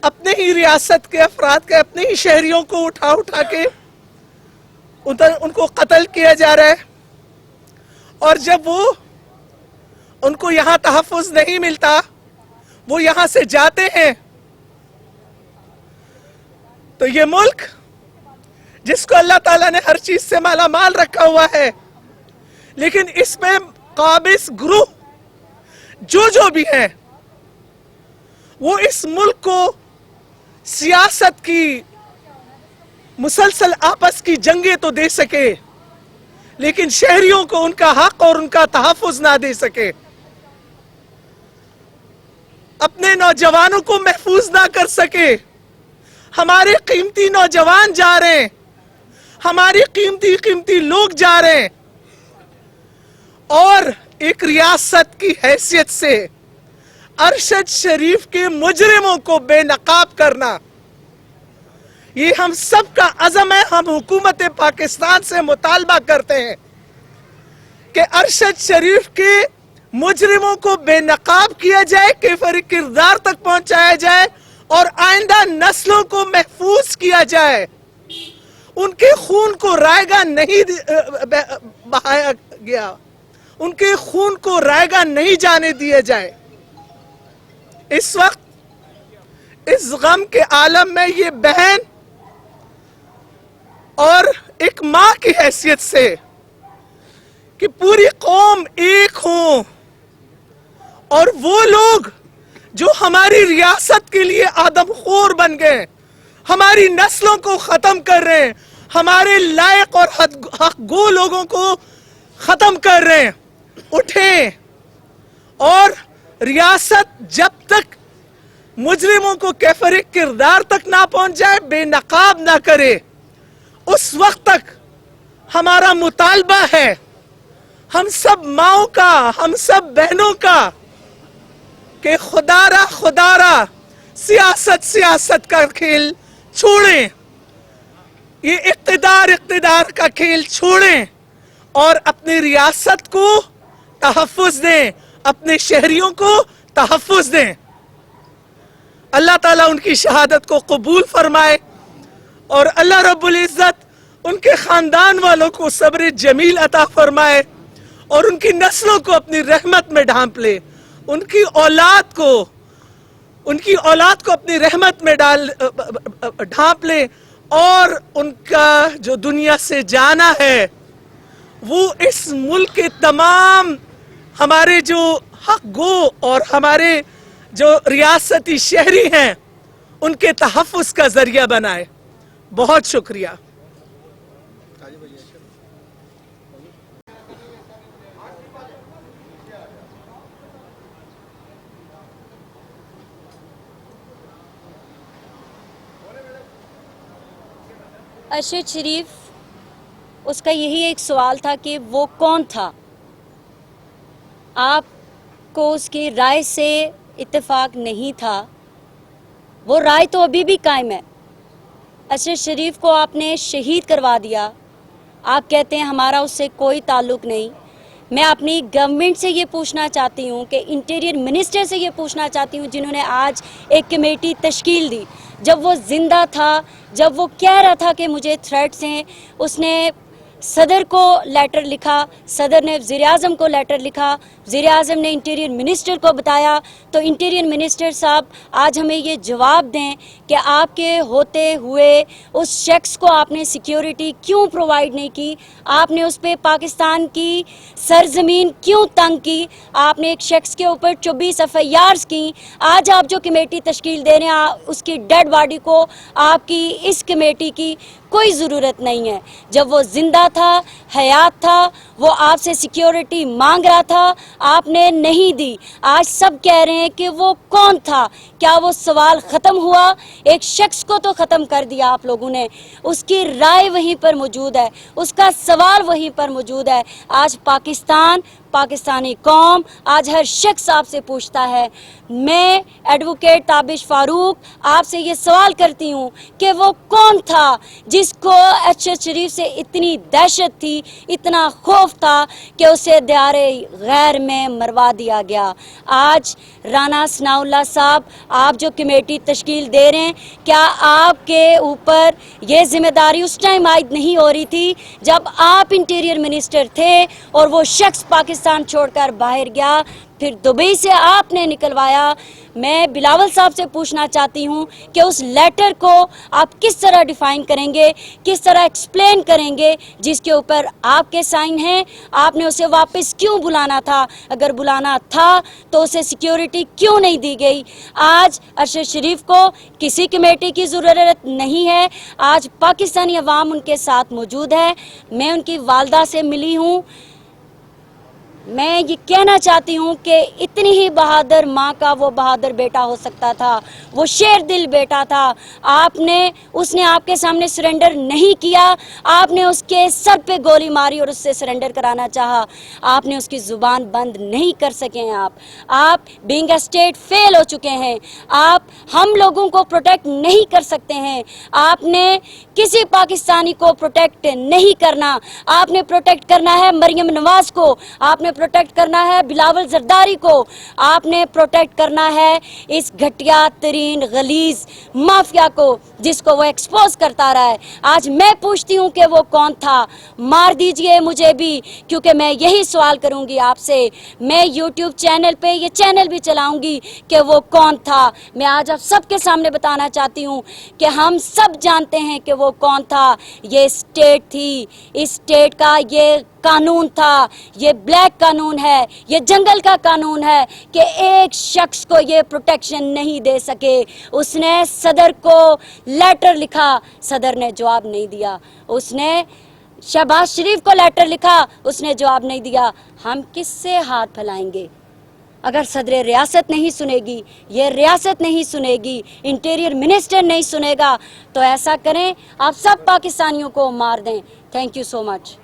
अपने ही रियासत के अफराद के, अपने ही शहरियों को उठा उठा के उनको कत्ल किया जा रहा है। और जब वो उनको यहाँ तहफ़्फ़ुज़ नहीं मिलता, वो यहाँ से जाते हैं, तो ये मुल्क जिसको अल्लाह ताला ने हर चीज से माला माल रखा हुआ है, लेकिन इसमें काबिज ग्रुप जो भी है, वो इस मुल्क को सियासत की मुसलसल आपस की जंगें तो दे सके, लेकिन शहरियों को उनका हक और उनका तहफ़्फ़ुज़ ना दे सके, अपने नौजवानों को महफूज ना कर सके। हमारे कीमती नौजवान जा रहे हैं, हमारे कीमती लोग जा रहे हैं। और एक रियासत की हैसियत से अरशद शरीफ के मुजरिमों को बेनकाब करना, ये हम सब का अज़म है। हम हुकूमत पाकिस्तान से मुतालबा करते हैं कि अरशद शरीफ के मुजरिमों को बेनकाब किया जाए, कैफर किरदार तक पहुंचाया जाए और आइंदा नस्लों को महफूज किया जाए। उनके खून को रायगा नहीं बहाया गया, उनके खून को रायगा नहीं जाने दिया जाए। इस वक्त इस गम के आलम में ये बहन और एक माँ की हैसियत से कि पूरी कौम एक हो, और वो लोग जो हमारी रियासत के लिए आदमखोर बन गए, हमारी नस्लों को खत्म कर रहे हैं, हमारे लायक और हकगो लोगों को खत्म कर रहे हैं, उठें। और रियासत जब तक मुजरिमों को कैफर किरदार तक ना पहुंच जाए, बेनकाब ना करे, उस वक्त तक हमारा मुतालबा है, हम सब माओं का, हम सब बहनों का, कि खुदारा सियासत का खेल छोड़ें, ये इक़्तिदार का खेल छोड़ें और अपनी रियासत को तहफ़्फ़ुज़ दें, अपने शहरियों को तहफ़्फ़ुज़ दें। अल्लाह ताला उनकी शहादत को कबूल फरमाए और अल्लाह रब्बुल इज़्ज़त उनके ख़ानदान वालों को सब्र जमील अता फरमाए और उनकी नस्लों को अपनी रहमत में ढांप ले, उनकी औलाद को अपनी रहमत में ढांप ले, और उनका जो दुनिया से जाना है वो इस मुल्क के तमाम हमारे जो हक गो और हमारे जो रियासती शहरी हैं उनके तहफ़्फ़ुज़ का जरिया बनाए। बहुत शुक्रिया। अरशद शरीफ, उसका यही एक सवाल था कि वो कौन था। आपको उसकी राय से इत्तेफाक नहीं था, वो राय तो अभी भी कायम है। अरशद शरीफ को आपने शहीद करवा दिया, आप कहते हैं हमारा उससे कोई ताल्लुक़ नहीं। मैं अपनी गवर्नमेंट से ये पूछना चाहती हूँ कि इंटीरियर मिनिस्टर से ये पूछना चाहती हूँ जिन्होंने आज एक कमेटी तश्कील दी, जब वो ज़िंदा था, जब वो कह रहा था कि मुझे थ्रेट्स हैं, उसने सदर को लेटर लिखा, सदर ने वज़ीर आज़म को लेटर लिखा, वज़ीर आज़म ने इंटीरियर मिनिस्टर को बताया, तो इंटीरियर मिनिस्टर साहब आज हमें ये जवाब दें कि आपके होते हुए उस शख्स को आपने सिक्योरिटी क्यों प्रोवाइड नहीं की, आपने उस पर पाकिस्तान की सरजमीन क्यों तंग की, आपने एक शख्स के ऊपर 24 FIRs की, आज आप जो कमेटी तश्कील दे रहे हैं उसकी डेड बॉडी को आपकी इस कमेटी की कोई ज़रूरत नहीं है। जब वो ज़िंदा था, हयात था, वो आपसे सिक्योरिटी मांग रहा था, आपने नहीं दी। आज सब कह रहे हैं कि वो कौन था, क्या वो सवाल ख़त्म हुआ? एक शख्स को तो ख़त्म कर दिया आप लोगों ने, उसकी राय वहीं पर मौजूद है, उसका सवाल वहीं पर मौजूद है। आज पाकिस्तान, पाकिस्तानी कौम, आज हर शख्स आपसे पूछता है। मैं एडवोकेट ताबिश फारूक आपसे ये सवाल करती हूँ कि वो कौन था जिसको अरशद शरीफ से इतनी दहशत थी, इतना खौफ था कि उसे दियारे गैर में मरवा दिया गया। आज राना सनाउल्लाह साहब, आप जो कमेटी तश्कील दे रहे हैं, क्या आपके ऊपर ये जिम्मेदारी उस टाइम आयद नहीं हो रही थी जब आप इंटीरियर मिनिस्टर थे और वो शख्स पाकिस्तान छोड़कर बाहर गया, फिर दुबई से आपने निकलवाया? मैं बिलावल साहब से पूछना चाहती हूँ कि उस लेटर को आप किस तरह डिफाइन करेंगे, किस तरह एक्सप्लेन करेंगे जिसके ऊपर आपके साइन हैं? आपने उसे वापस क्यों बुलाना था? अगर बुलाना था तो उसे सिक्योरिटी क्यों नहीं दी गई? आज अरशद शरीफ को किसी कमेटी की ज़रूरत नहीं है। आज पाकिस्तानी अवाम उनके साथ मौजूद है। मैं उनकी वालदा से मिली हूँ। मैं ये कहना चाहती हूँ कि इतनी ही बहादुर माँ का वो बहादुर बेटा हो सकता था, वो शेर दिल बेटा था। उसने आपके सामने सरेंडर नहीं किया, आपने उसके सर पे गोली मारी और उससे सरेंडर कराना चाहा। आपने उसकी ज़ुबान बंद नहीं कर सके हैं। आप बीइंग अ स्टेट फेल हो चुके हैं। आप हम लोगों को प्रोटेक्ट नहीं कर सकते हैं। आपने किसी पाकिस्तानी को प्रोटेक्ट नहीं करना। आपने प्रोटेक्ट करना है मरियम नवाज को, आपने प्रोटेक्ट करना है बिलावल जरदारी को, आपने प्रोटेक्ट करना है इस घटिया तरीन गलीज माफिया को जिसको वो एक्सपोज करता रहा है। आज मैं पूछती हूँ कि वो कौन था? मार दीजिए मुझे भी, क्योंकि मैं यही सवाल करूँगी आपसे। मैं यूट्यूब चैनल पे ये चैनल भी चलाऊँगी कि वो कौन था। मैं आज आप सबके सामने बताना चाहती हूँ कि हम सब जानते हैं कि वो कौन था। ये स्टेट थी, इस स्टेट का ये कानून था, ये ब्लैक कानून है, ये जंगल का कानून है कि एक शख्स को ये प्रोटेक्शन नहीं दे सके। उसने सदर को लेटर लिखा, सदर ने जवाब नहीं दिया। उसने शहबाज शरीफ को लेटर लिखा, उसने जवाब नहीं दिया। हम किससे हाथ फैलाएंगे? अगर सदर रियासत नहीं सुनेगी, ये रियासत नहीं सुनेगी, इंटीरियर मिनिस्टर नहीं सुनेगा, तो ऐसा करें आप सब पाकिस्तानियों को मार दें। Thank you so much.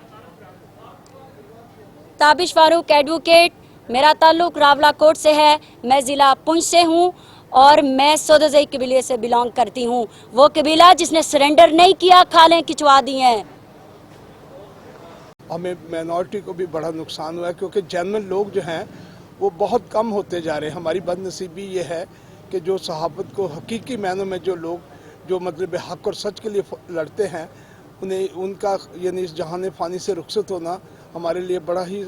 Tabish Farooq advocate, मेरा ताल्लुक रावलाकोट से है, मैं ज़िला पुंछ से हूँ और मैं सोदोज़ई कबीले से बिलोंग करती हूँ। वो कबीला जिसने सरेंडर नहीं किया, खालें खिंचवा दी हैं। हमें माइनॉरिटी को भी बड़ा नुकसान हुआ है क्योंकि जनरल लोग जो हैं वो बहुत कम होते जा रहे हैं। हमारी बदनसीबी ये है कि जो सहाबत को हकीकी मायनों में जो लोग जो मतलब हक और सच के लिए लड़ते हैं, उन्हें उनका यानी इस जहान फ़ानी से रुखसत होना हमारे लिए बड़ा ही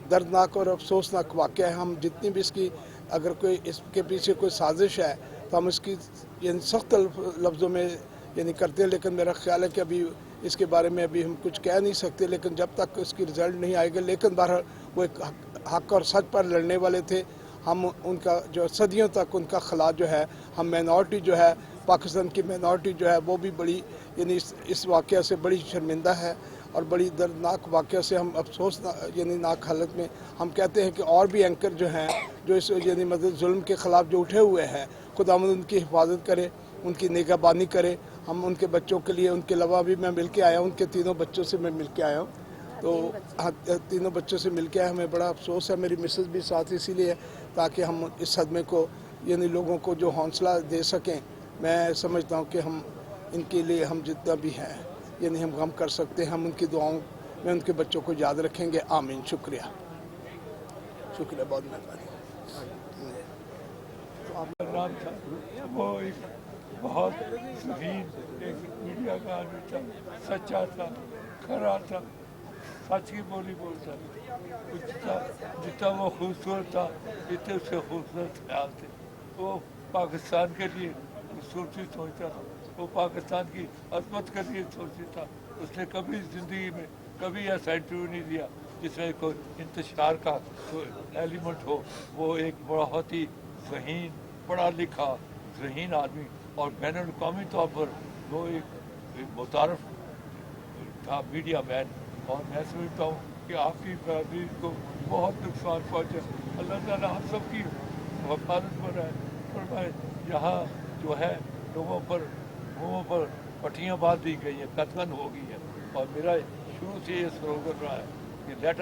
दर्दनाक और अफसोसनाक वाक़या है। हम जितनी भी इसकी अगर कोई इसके पीछे कोई साजिश है तो हम इसकी यानी सख्त लफ्ज़ों में यानी करते हैं, लेकिन मेरा ख्याल है कि अभी इसके बारे में अभी हम कुछ कह नहीं सकते। लेकिन जब तक इसकी रिज़ल्ट नहीं आएगा, लेकिन बहरहाल वो एक हक और सच पर लड़ने वाले थे। हम उनका जो सदियों तक उनका खिला जो है, हम माइनॉरिटी जो है, पाकिस्तान की माइनॉरिटी जो है वो भी बड़ी यानी इस वाक़या से बड़ी शर्मिंदा है और बड़ी दर्दनाक वाक़या से हम अफसोस यानी नाक हालत में हम कहते हैं कि और भी एंकर जो हैं जो इस यानी मतलब जुल्म के ख़िलाफ़ जो उठे हुए हैं, खुदावंद उनकी हिफाजत करे, उनकी निगहबानी करे। हम उनके बच्चों के लिए, उनके अलावा भी मैं मिल के आया हूँ, उनके तीनों बच्चों से मैं मिल के आया हूँ। तो तीनों बच्चों से मिल के आया, हमें बड़ा अफसोस है। मेरी मिसेस भी साथ इसीलिए ताकि हम इस सदमे को यानी लोगों को जो हौसला दे सकें। मैं समझता हूँ कि हम इनके लिए हम जितना भी हैं यानी हम गम कर सकते हैं। हम उनकी दुआओं में उनके बच्चों को याद रखेंगे। आमीन। शुक्रिया, शुक्रिया, बहुत मेहरबानी। बहुत ज़हीन एक मीडिया का आदमी था, सच्चा था, खरा था, सच की बोली बोलता था। जितना वो खूबसूरत था इतने उसके खूबसूरत ख्याल थे। वो पाकिस्तान के लिए खूबसूरती सोचता था, वो पाकिस्तान की अजमत के लिए सोचता था। उसने कभी ज़िंदगी में कभी ऐसा इंटरव्यू नहीं दिया जिसमें कोई इंतशार का एलिमेंट हो। वो एक बहुत ही ज़हीन, पढ़ा लिखा ज़हीन आदमी और बैन अवी तौर पर वो एक मुतारफ था मीडिया मैन। और मैं समझता हूँ कि आपकी बरादरी को बहुत नुकसान पहुँचा। अल्लाह ताला आप सबकी हिफाजत पर है। और मैं यहाँ जो है लोगों पर मुँहों पर पट्टियाँ बांध दी गई हैं, कतलन हो गई है। और मेरा शुरू से ये स्लोगन रहा है कि let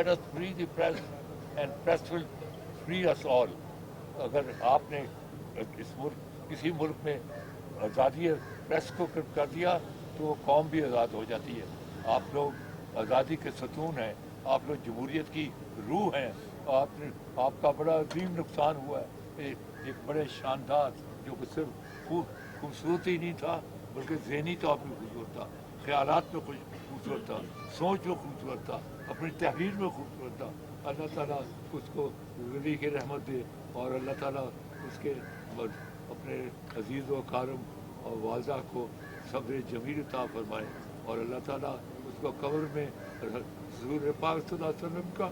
us free the press and press will free us all। अगर आपने इस मुल्क किसी मुल्क में आज़ादी प्रेस को कर दिया तो वो कौम भी आज़ाद हो जाती है। आप लोग आज़ादी के सतून हैं, आप लोग जमहूरियत की रूह हैं। आपका बड़ा अजीम नुकसान हुआ है। एक बड़े शानदार जो कि सिर्फ खूबसूरती नहीं था बल्कि ज़हनी तौर पर खूबसूरत था, ख्यालात में खूबसूरत था, सोच में खूबसूरत था, अपनी तहरीर में खूबसूरत था। अल्लाह ताला उसको वली की रहमत दे और अल्लाह ताला उसके अपने अजीज़ व कारम और वालदा को सब्र जमील अता फरमाए। और अल्लाह ताला उसको कब्र में हुज़ूर पाक सल्लल्लाहु अलैहि वसल्लम का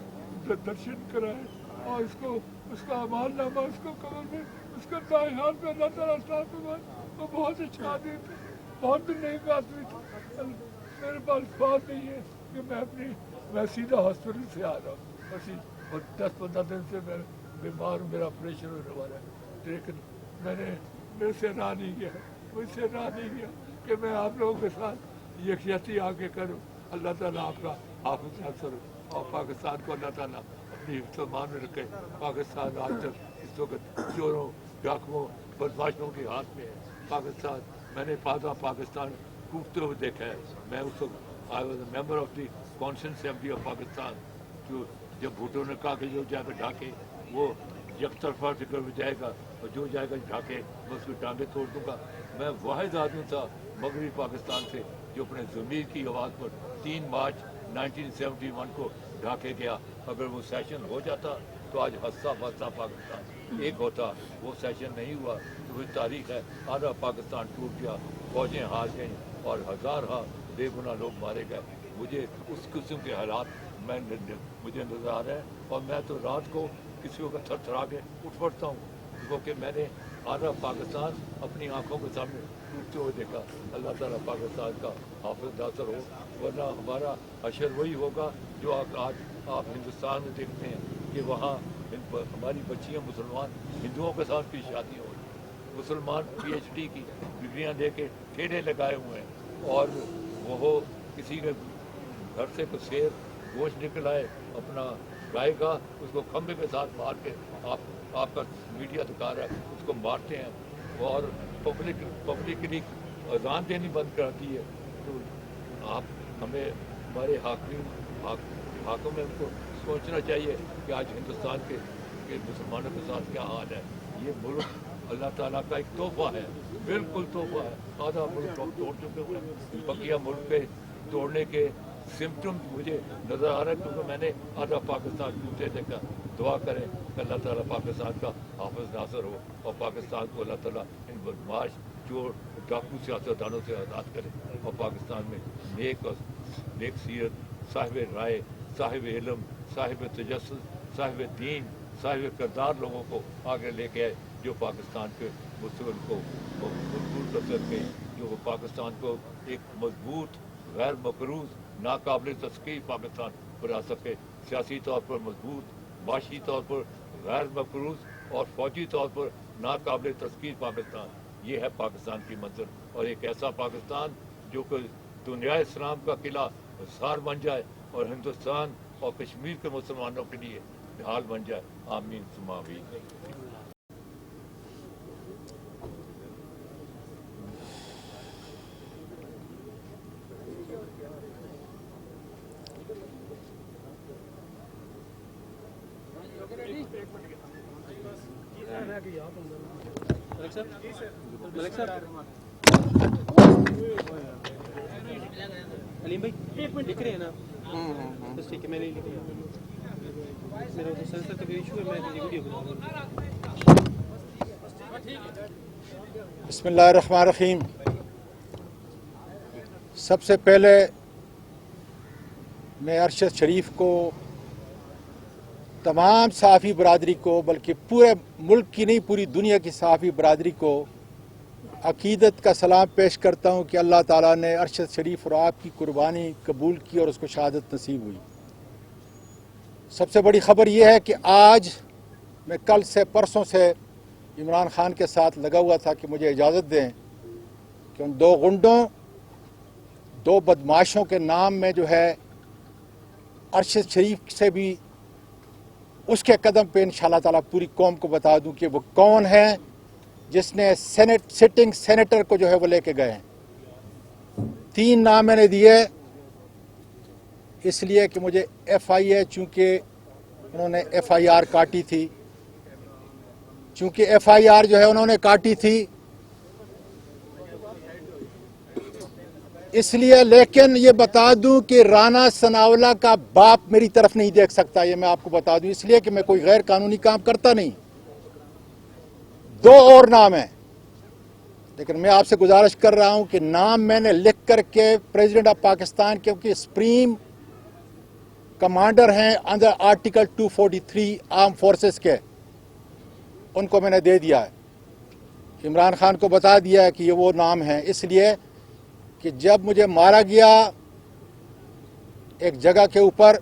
दर्शन कराए और उसको उसका अमाल नामा उसको कब्र में उसका दाएं हाथ में अल्लाह ताला साथ फरमाए। वो बहुत अच्छा आदमी था, बहुत भी नहीं आदमी था। मेरे पास बात नहीं है कि मैं सीधा हॉस्पिटल से आ रहा हूँ। और 10-15 दिन से मैं बीमार हूँ, मेरा ऑपरेशन होने वाला है। लेकिन मेरे से रहा नहीं गया, मुझसे रहा नहीं गया कि मैं आप लोगों के साथ यकजहती आगे करूँ। अल्लाह ताला आपका हाफ़िज़ नासर और पाकिस्तान को अल्लाह ताला अपनी हिफ्ज़-ए-मान में रखे। पाकिस्तान आज तक इस वक्त चोरों, डाकुओं, बदमाशों के हाथ में है। पाकिस्तान मैंने पाकिस्तान टूटते हुए देखा है। मैं उस वक्त I was a member of the constituent assembly of Pakistan. जो जब भुट्टो ने कहा कि जो जाकर ढाके वो एक तरफा जिक्र में जाएगा और जो जाएगा ढाके मैं उसकी टांगे तोड़ दूंगा। मैं वाहिद आदमी था मगरबी पाकिस्तान से जो अपने ज़मीर की आवाज़ पर 3 मार्च 1971 को ढाके गया। अगर वो सेशन हो जाता तो आज हंसता बसता पाकिस्तान एक होता। वो सेशन नहीं हुआ तो फिर तारीख है आधा पाकिस्तान टूट गया, फौजें हार गईं और हज़ार बेगुनाह लोग मारे गए। मुझे उस किस्म के हालात मुझे नज़र आ रहे हैं। और मैं तो रात को किसी को थरथरा के उठ पड़ता हूँ क्योंकि मैंने आधा पाकिस्तान अपनी आंखों के सामने टूटते हुए देखा। अल्लाह ताला पाकिस्तान का हाफ़िज़ नासर हो, वरना हमारा अशर वही होगा जो आज आप हिंदुस्तान में देखते हैं कि वहाँ हमारी बच्चियाँ मुसलमान हिंदुओं के साथ की शादी हो रही। मुसलमान PhD की डिग्रियाँ लेके ठेले लगाए हुए हैं और वो किसी के घर से कुछ शेर गोश्त निकल आए अपना गायेगा उसको खंबे के साथ मार के आपका मीडिया दिखा रहा है उसको मारते हैं और पब्लिकली अजान देनी बंद कर दी है। तो आप हमें हमारे हाकिम में उनको सोचना चाहिए कि आज हिंदुस्तान के मुसलमानों के साथ क्या हाल है। ये मुल्क अल्लाह ताला का एक तोहफा है, बिल्कुल तोहफा है। आधा मुल्क हम तोड़ चुके हुए हैं, बकिया मुल्क पे तोड़ने के सिम्टम्स मुझे नज़र आ रहे हैं क्योंकि मैंने आधा पाकिस्तान टूटे देखा। दुआ करें कि अल्लाह ताला पाकिस्तान का हाफ़िज़ नासर हो और पाकिस्तान को अल्लाह ताला इन बदमाश चोर डाकू सियासतदानों से आज़ाद करे और पाकिस्तान में नेक सीरत, साहिब राय, साहिब इल्म, साहिब तजस्सुस, साहिब दीन, साहिब किरदार लोगों को आगे लेके आए जो पाकिस्तान के मुस्तक़बिल को मजबूत कर सके, जो पाकिस्तान को एक मजबूत गैर मकरूज़ नाकाबिल तस्कीर पाकिस्तान बना सके। सियासी तौर पर मजबूत, माशी तौर पर गैर मकरूज़ और फौजी तौर पर नाकाबिल तस्कीर पाकिस्तान। ये है पाकिस्तान की मंजिल और एक ऐसा पाकिस्तान जो कि दुनिया इस्लाम का किला सार बन जाए और हिंदुस्तान और कश्मीर के मुसलमानों के लिए ढाल बन जाए। आमीन सुमा आमीन। एक मिनट अलीम भाई लिख रहे हैं ना? बस ठीक है, मैंने लिख लिया। मेरा तो सेंसर का भी इशू है, मैं वीडियो बना रहा हूं। बिस्मिल्लाहिर्रहमानिर्रहीम। सबसे पहले मैं अरशद शरीफ को, तमाम सहाफ़ी बरादरी को, बल्कि पूरे मुल्क की नहीं पूरी दुनिया की सहाफ़ी बरादरी को अकीदत का सलाम पेश करता हूँ कि अल्लाह ताला ने अरशद शरीफ और आपकी कुर्बानी कबूल की और उसको शहादत नसीब हुई। सबसे बड़ी ख़बर यह है कि आज मैं कल से परसों से इमरान खान के साथ लगा हुआ था कि मुझे इजाज़त दें कि उन दो गुंडों, दो बदमाशों के नाम में जो है अरशद शरीफ से भी उसके कदम पे इंशाअल्लाह ताला पूरी कौम को बता दूं कि वो कौन है जिसने सिटिंग सेनेटर को जो है वो लेके गए हैं। 3 नाम मैंने दिए इसलिए कि मुझे FIA, चूँकि उन्होंने FIR काटी थी, चूँकि FIR जो है उन्होंने काटी थी इसलिए। लेकिन ये बता दूं कि राना सनावला का बाप मेरी तरफ नहीं देख सकता, ये मैं आपको बता दूं, इसलिए कि मैं कोई गैर कानूनी काम करता नहीं। 2 और नाम हैं, लेकिन मैं आपसे गुजारिश कर रहा हूं कि नाम मैंने लिख करके प्रेसिडेंट ऑफ पाकिस्तान, क्योंकि सुप्रीम कमांडर हैं अंडर आर्टिकल 243 आर्म फोर्सेस के, उनको मैंने दे दिया है। इमरान खान को बता दिया है कि ये वो नाम है, इसलिए कि जब मुझे मारा गया एक जगह के ऊपर,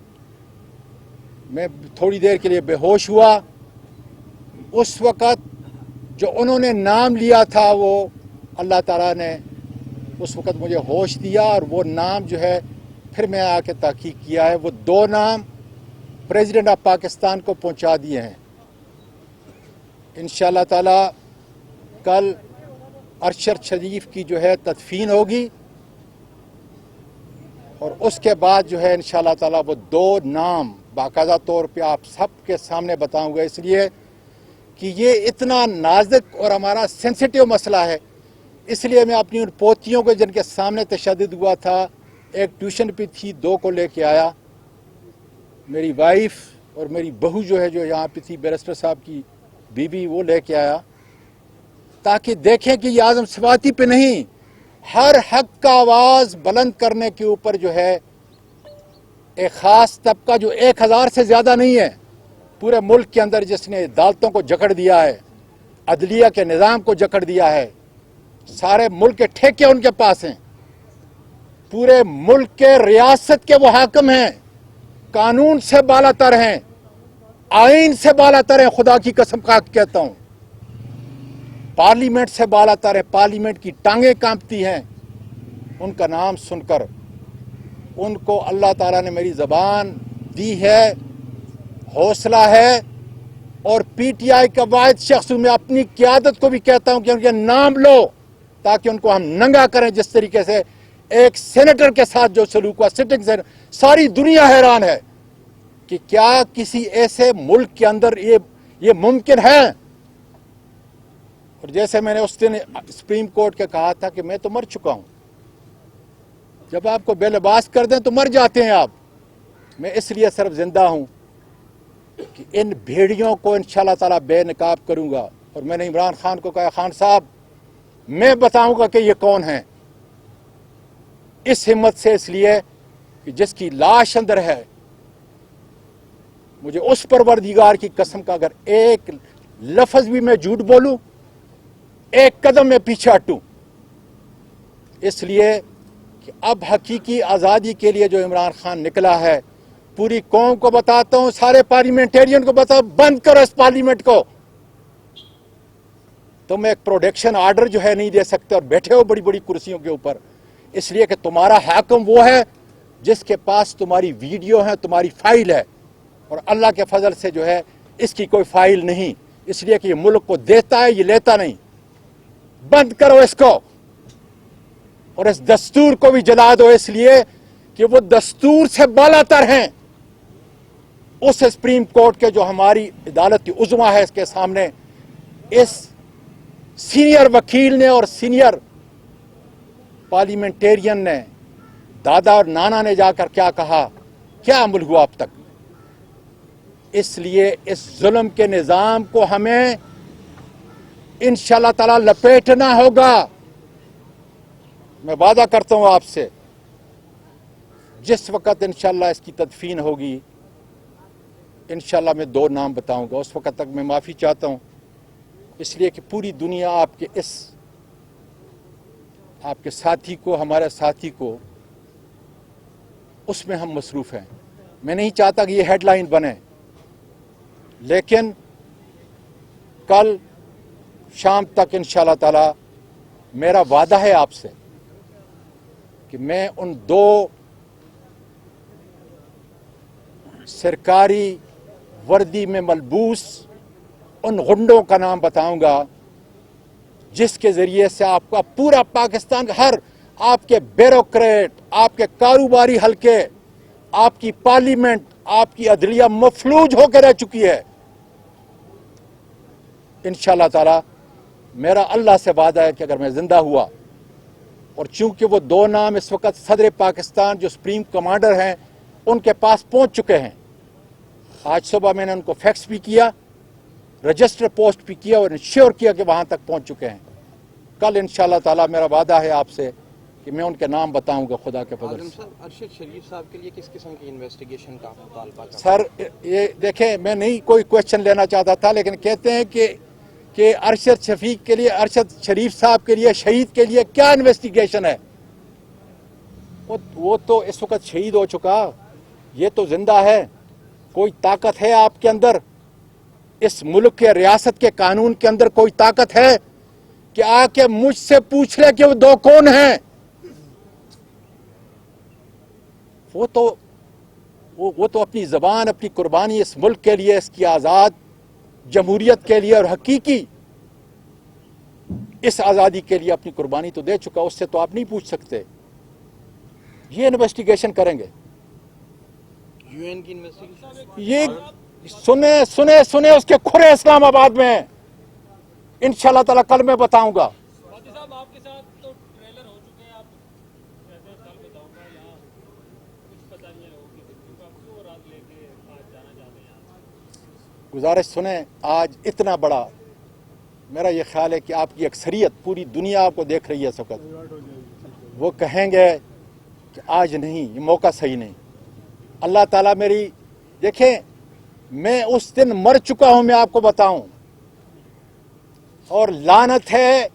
मैं थोड़ी देर के लिए बेहोश हुआ। उस वक़्त जो उन्होंने नाम लिया था वो अल्लाह ताला ने उस वक़्त मुझे होश दिया और वो नाम जो है फिर मैं आके तहकीक किया है, वो 2 नाम प्रेसिडेंट ऑफ पाकिस्तान को पहुंचा दिए हैं। इंशाअल्लाह ताला कल अरशद शरीफ की जो है तदफीन होगी और उसके बाद जो है इंशाअल्लाह ताला वो 2 नाम बाकायदा तौर पे आप सबके सामने बताऊंगा, इसलिए कि ये इतना नाजुक और हमारा सेंसिटिव मसला है। इसलिए मैं अपनी उन पोतियों को जिनके सामने तशद्दुद हुआ था, एक ट्यूशन पे थी, 2 को लेके आया, मेरी वाइफ और मेरी बहू जो है जो यहाँ पे थी, बैरिस्टर साहब की बीवी, वो लेके आया ताकि देखें कि ये आज़म सवाती पे नहीं, हर हक का आवाज़ बुलंद करने के ऊपर जो है एक ख़ास तबका जो 1000 से ज़्यादा नहीं है पूरे मुल्क के अंदर, जिसने अदालतों को जकड़ दिया है, अदलिया के निज़ाम को जकड़ दिया है, सारे मुल्क के ठेके उनके पास हैं, पूरे मुल्क के रियासत के वो हाकिम हैं, कानून से बालातर हैं, आइन से बालातर हैं, खुदा की कसम खा के कहता हूँ, पार्लियामेंट से बालातर है, पार्लियामेंट की टांगें कांपती हैं उनका नाम सुनकर। उनको अल्लाह ताला ने मेरी ज़बान दी है, हौसला है, और PTI का वाहिद शख्स मैं अपनी क़यादत को भी कहता हूं कि उनके नाम लो ताकि उनको हम नंगा करें। जिस तरीके से एक सेनेटर के साथ जो सलूक हुआ, सिटिंग सेनेटर, सारी दुनिया हैरान है कि क्या किसी ऐसे मुल्क के अंदर ये मुमकिन है। और जैसे मैंने उस दिन सुप्रीम कोर्ट के कहा था कि मैं तो मर चुका हूं, जब आपको बेलबास कर दें तो मर जाते हैं आप, मैं इसलिए सिर्फ जिंदा हूं कि इन भेड़ियों को इंशाअल्लाह ताला बेनकाब करूंगा। और मैंने इमरान खान को कहा, खान साहब मैं बताऊंगा कि ये कौन है, इस हिम्मत से, इसलिए कि जिसकी लाश अंदर है, मुझे उस परवरदिगार की कसम का अगर एक लफ्ज भी मैं झूठ बोलूं, एक कदम में पीछे हटूं, इसलिए कि अब हकीकी आज़ादी के लिए जो इमरान खान निकला है, पूरी कौम को बताता हूं, सारे पार्लियामेंटेरियन को बताओ, बंद करो इस पार्लियामेंट को। तुम एक प्रोटेक्शन ऑर्डर जो है नहीं दे सकते और बैठे हो बड़ी बड़ी कुर्सियों के ऊपर, इसलिए कि तुम्हारा हाकिम वो है जिसके पास तुम्हारी वीडियो है, तुम्हारी फाइल है, और अल्लाह के फजल से जो है इसकी कोई फाइल नहीं, इसलिए कि ये मुल्क को देता है, ये लेता नहीं। बंद करो इसको और इस दस्तूर को भी जला दो, इसलिए कि वो दस्तूर से बालातर हैं उस सुप्रीम कोर्ट के जो हमारी अदालत की उज़्मा है, इसके सामने इस सीनियर वकील ने और सीनियर पार्लियामेंटेरियन ने, दादा और नाना ने जाकर क्या कहा, क्या अमल हुआ अब तक। इसलिए इस जुल्म के निज़ाम को हमें इंशाअल्लाह ताला लपेटना होगा। मैं वादा करता हूं आपसे, जिस वक़्त इंशाअल्लाह इसकी तदफीन होगी, इंशाअल्लाह मैं 2 नाम बताऊंगा। उस वक़्त तक मैं माफ़ी चाहता हूं, इसलिए कि पूरी दुनिया आपके साथी को, हमारे साथी को, उसमें हम मसरूफ़ हैं। मैं नहीं चाहता कि ये हेडलाइन बने, लेकिन कल शाम तक इंशाअल्लाह ताला मेरा वादा है आपसे कि मैं उन 2 सरकारी वर्दी में मलबूस उन गुंडों का नाम बताऊंगा, जिसके ज़रिए से आपका पूरा पाकिस्तान, हर आपके ब्यूरोक्रेट, आपके कारोबारी हलके, आपकी पार्लियामेंट, आपकी अदलिया मफलूज होकर रह चुकी है। इंशाअल्लाह ताला मेरा अल्लाह से वादा है कि अगर मैं जिंदा हुआ, और चूंकि वो 2 नाम इस वक्त सदर पाकिस्तान जो सुप्रीम कमांडर हैं उनके पास पहुंच चुके हैं। आज सुबह मैंने उनको फैक्स भी किया, रजिस्टर पोस्ट भी किया और इंश्योर किया कि वहां तक पहुंच चुके हैं। कल इंशाअल्लाह ताला मेरा वादा है आपसे कि मैं उनके नाम बताऊंगा खुदा के फजल से। अरशद शरीफ साहब के लिए किस किस्म की इन्वेस्टिगेशन का मुतालबा कर? सर ये देखें, मैं नहीं कोई क्वेश्चन लेना चाहता था, लेकिन कहते हैं कि अरशद शफीक के लिए, अरशद शरीफ साहब के लिए, शहीद के लिए क्या इन्वेस्टिगेशन है? वो तो इस वक्त शहीद हो चुका, ये तो जिंदा है। कोई ताकत है आपके अंदर, इस मुल्क के रियासत के कानून के अंदर कोई ताकत है कि आके मुझसे पूछ ले कि वो 2 कौन हैं? वो तो अपनी जबान, अपनी कुर्बानी इस मुल्क के लिए, इसकी आज़ाद जमहूरियत के लिए और हकीकी इस आज़ादी के लिए अपनी कुर्बानी तो दे चुका, उससे तो आप नहीं पूछ सकते। ये इन्वेस्टिगेशन करेंगे, यूएन की इन्वेस्टिगेशन। ये सुने उसके खुरे इस्लामाबाद में इंशाअल्लाह ताला कल मैं बताऊंगा। आपके साथ तो ट्रेलर हो चुके हैं, आप कल बताऊंगा, यहाँ कुछ पता नहीं है क्यों रात लेके आज जाना चाहते हैं। गुजारिश सुने, आज इतना बड़ा, मेरा ये ख्याल है कि आपकी अक्सरियत पूरी दुनिया आपको देख रही है इस वक्त, वो कहेंगे कि आज नहीं, ये मौका सही नहीं। अल्लाह ताला मेरी, देखें मैं उस दिन मर चुका हूं, मैं आपको बताऊं, और लानत है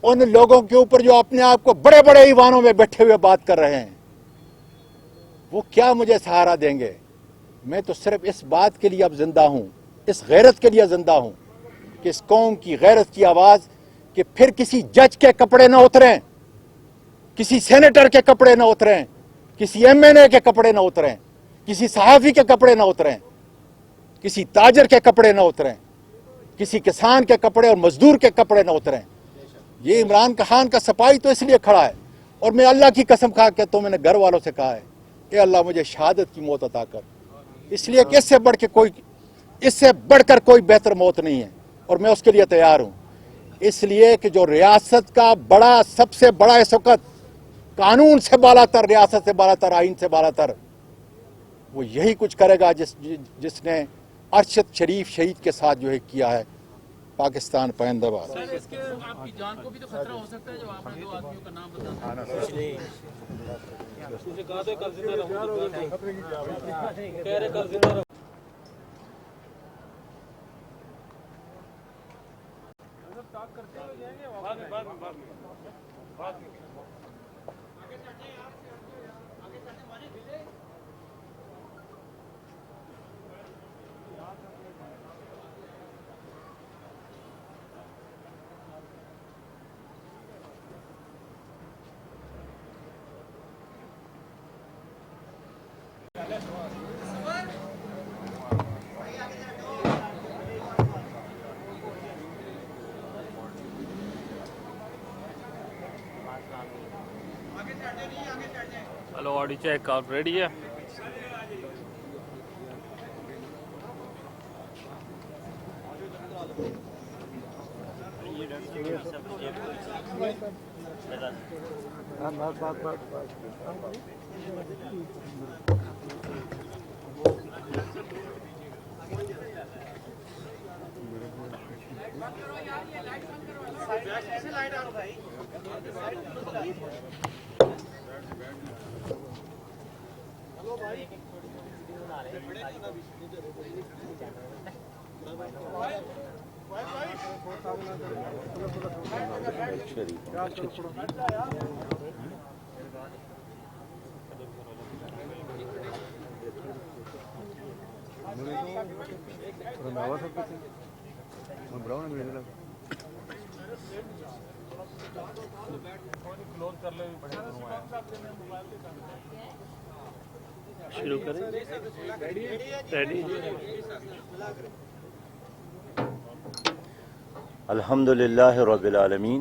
उन लोगों के ऊपर जो अपने आप को बड़े बड़े ईवानों में बैठे हुए बात कर रहे हैं। वो क्या मुझे सहारा देंगे? मैं तो सिर्फ इस बात के लिए अब जिंदा हूं, इस गैरत के लिए जिंदा हूं कि इस कौम की गैरत की आवाज, कि फिर किसी जज के कपड़े न उतरें, किसी सेनेटर के कपड़े न उतरें, किसी एमएनए के कपड़े न उतरें, किसी सहाफी के कपड़े न उतरें, किसी ताजर के कपड़े न उतरें, किसी किसान के कपड़े और मजदूर के कपड़े न उतरें। ये इमरान खान का सिपाही तो इसलिए खड़ा है, और मैं अल्लाह की कसम खा के तो मैंने घर वालों से कहा है, ए अल्लाह मुझे शहादत की मौत अता कर, इसलिए कि इससे बढ़कर कोई बेहतर मौत नहीं है, और मैं उसके लिए तैयार हूं। इसलिए कि जो रियासत का बड़ा, सबसे बड़ा इस वक्त कानून से बालातर, रियासत से बालातर, आइन से बालातर, वो यही कुछ करेगा जिसने अरशद शरीफ शहीद के साथ जो है किया है। पाकिस्तान पाइंदाबाद। सर, इसके आपकी जान को भी तो खतरा हो सकता है जब आपने 2 आदमियों का नाम बताया। कहा तो कल जिंदा रहूंगा, कह रहे कल जिंदा रहूंगा। हेलो ऑडी चेक आप रेडी है? शुरू करें। रेडी। अल्हम्दुलिल्लाह रब्बिल आलमीन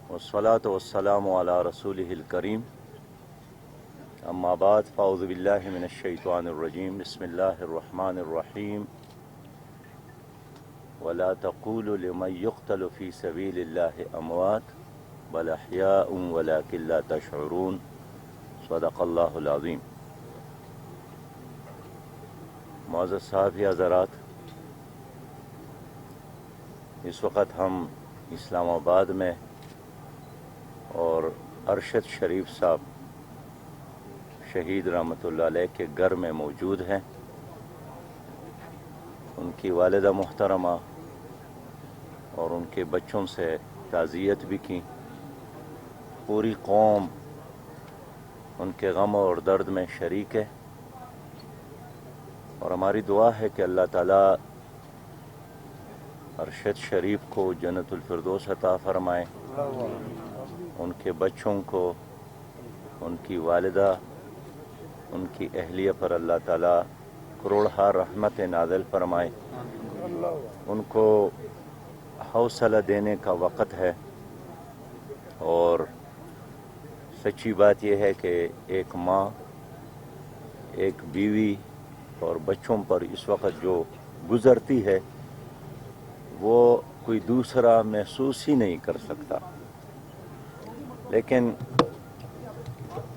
वस्सलातु वस्सलामु अला रसूलिहिल करीम अम्मा बाद फ़अऊज़ु बिल्लाहि मिनश शैतानिर रजीम बिस्मिल्लाहिर रहमानिर रहीम वला तक़ूलु लिमन युक़्तलु फ़ी सबीलिल्लाहि अमवात बल अहयाउन वलाकिन ला तशऊरून सदक़ल्लाहुल अज़ीम। मुअज़्ज़ज़ साहब हज़रात, इस वक्त हम इस्लामाबाद में और अरशद शरीफ साहब शहीद रहमतुल्लाह अलैह के घर में मौजूद हैं। उनकी वालिदा मुहतरमा और उनके बच्चों से ताज़ियत भी की। पूरी कौम उनके गम और दर्द में शरीक है और हमारी दुआ है कि अल्लाह ताला अरशद शरीफ को जन्नतुल फिरदौस अता फरमाए, उनके बच्चों को, उनकी वालिदा, उनकी अहलिया पर अल्लाह ताला करोड़हा रहमत नाज़िल फरमाए। उनको हौसला देने का वक़्त है और सच्ची बात यह है कि एक माँ, एक बीवी और बच्चों पर इस वक्त जो गुज़रती है वो कोई दूसरा महसूस ही नहीं कर सकता, लेकिन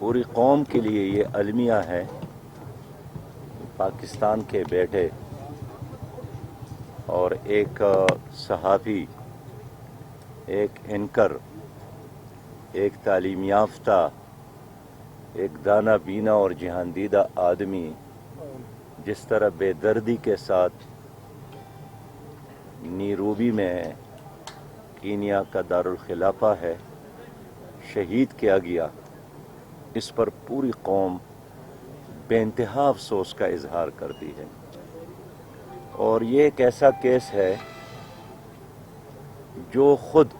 पूरी कौम के लिए ये अलमिया है। पाकिस्तान के बेटे और एक सहाफ़ी, एक एंकर, एक तालीम याफ्ता, एक दाना बीना और जहांदीदा आदमी जिस तरह बेदर्दी के साथ नीरोबी में कीनिया का दारुल खिलाफा है शहीद किया गया, इस पर पूरी कौम बेइंतहा अफसोस का इजहार करती है। और ये एक ऐसा केस है जो खुद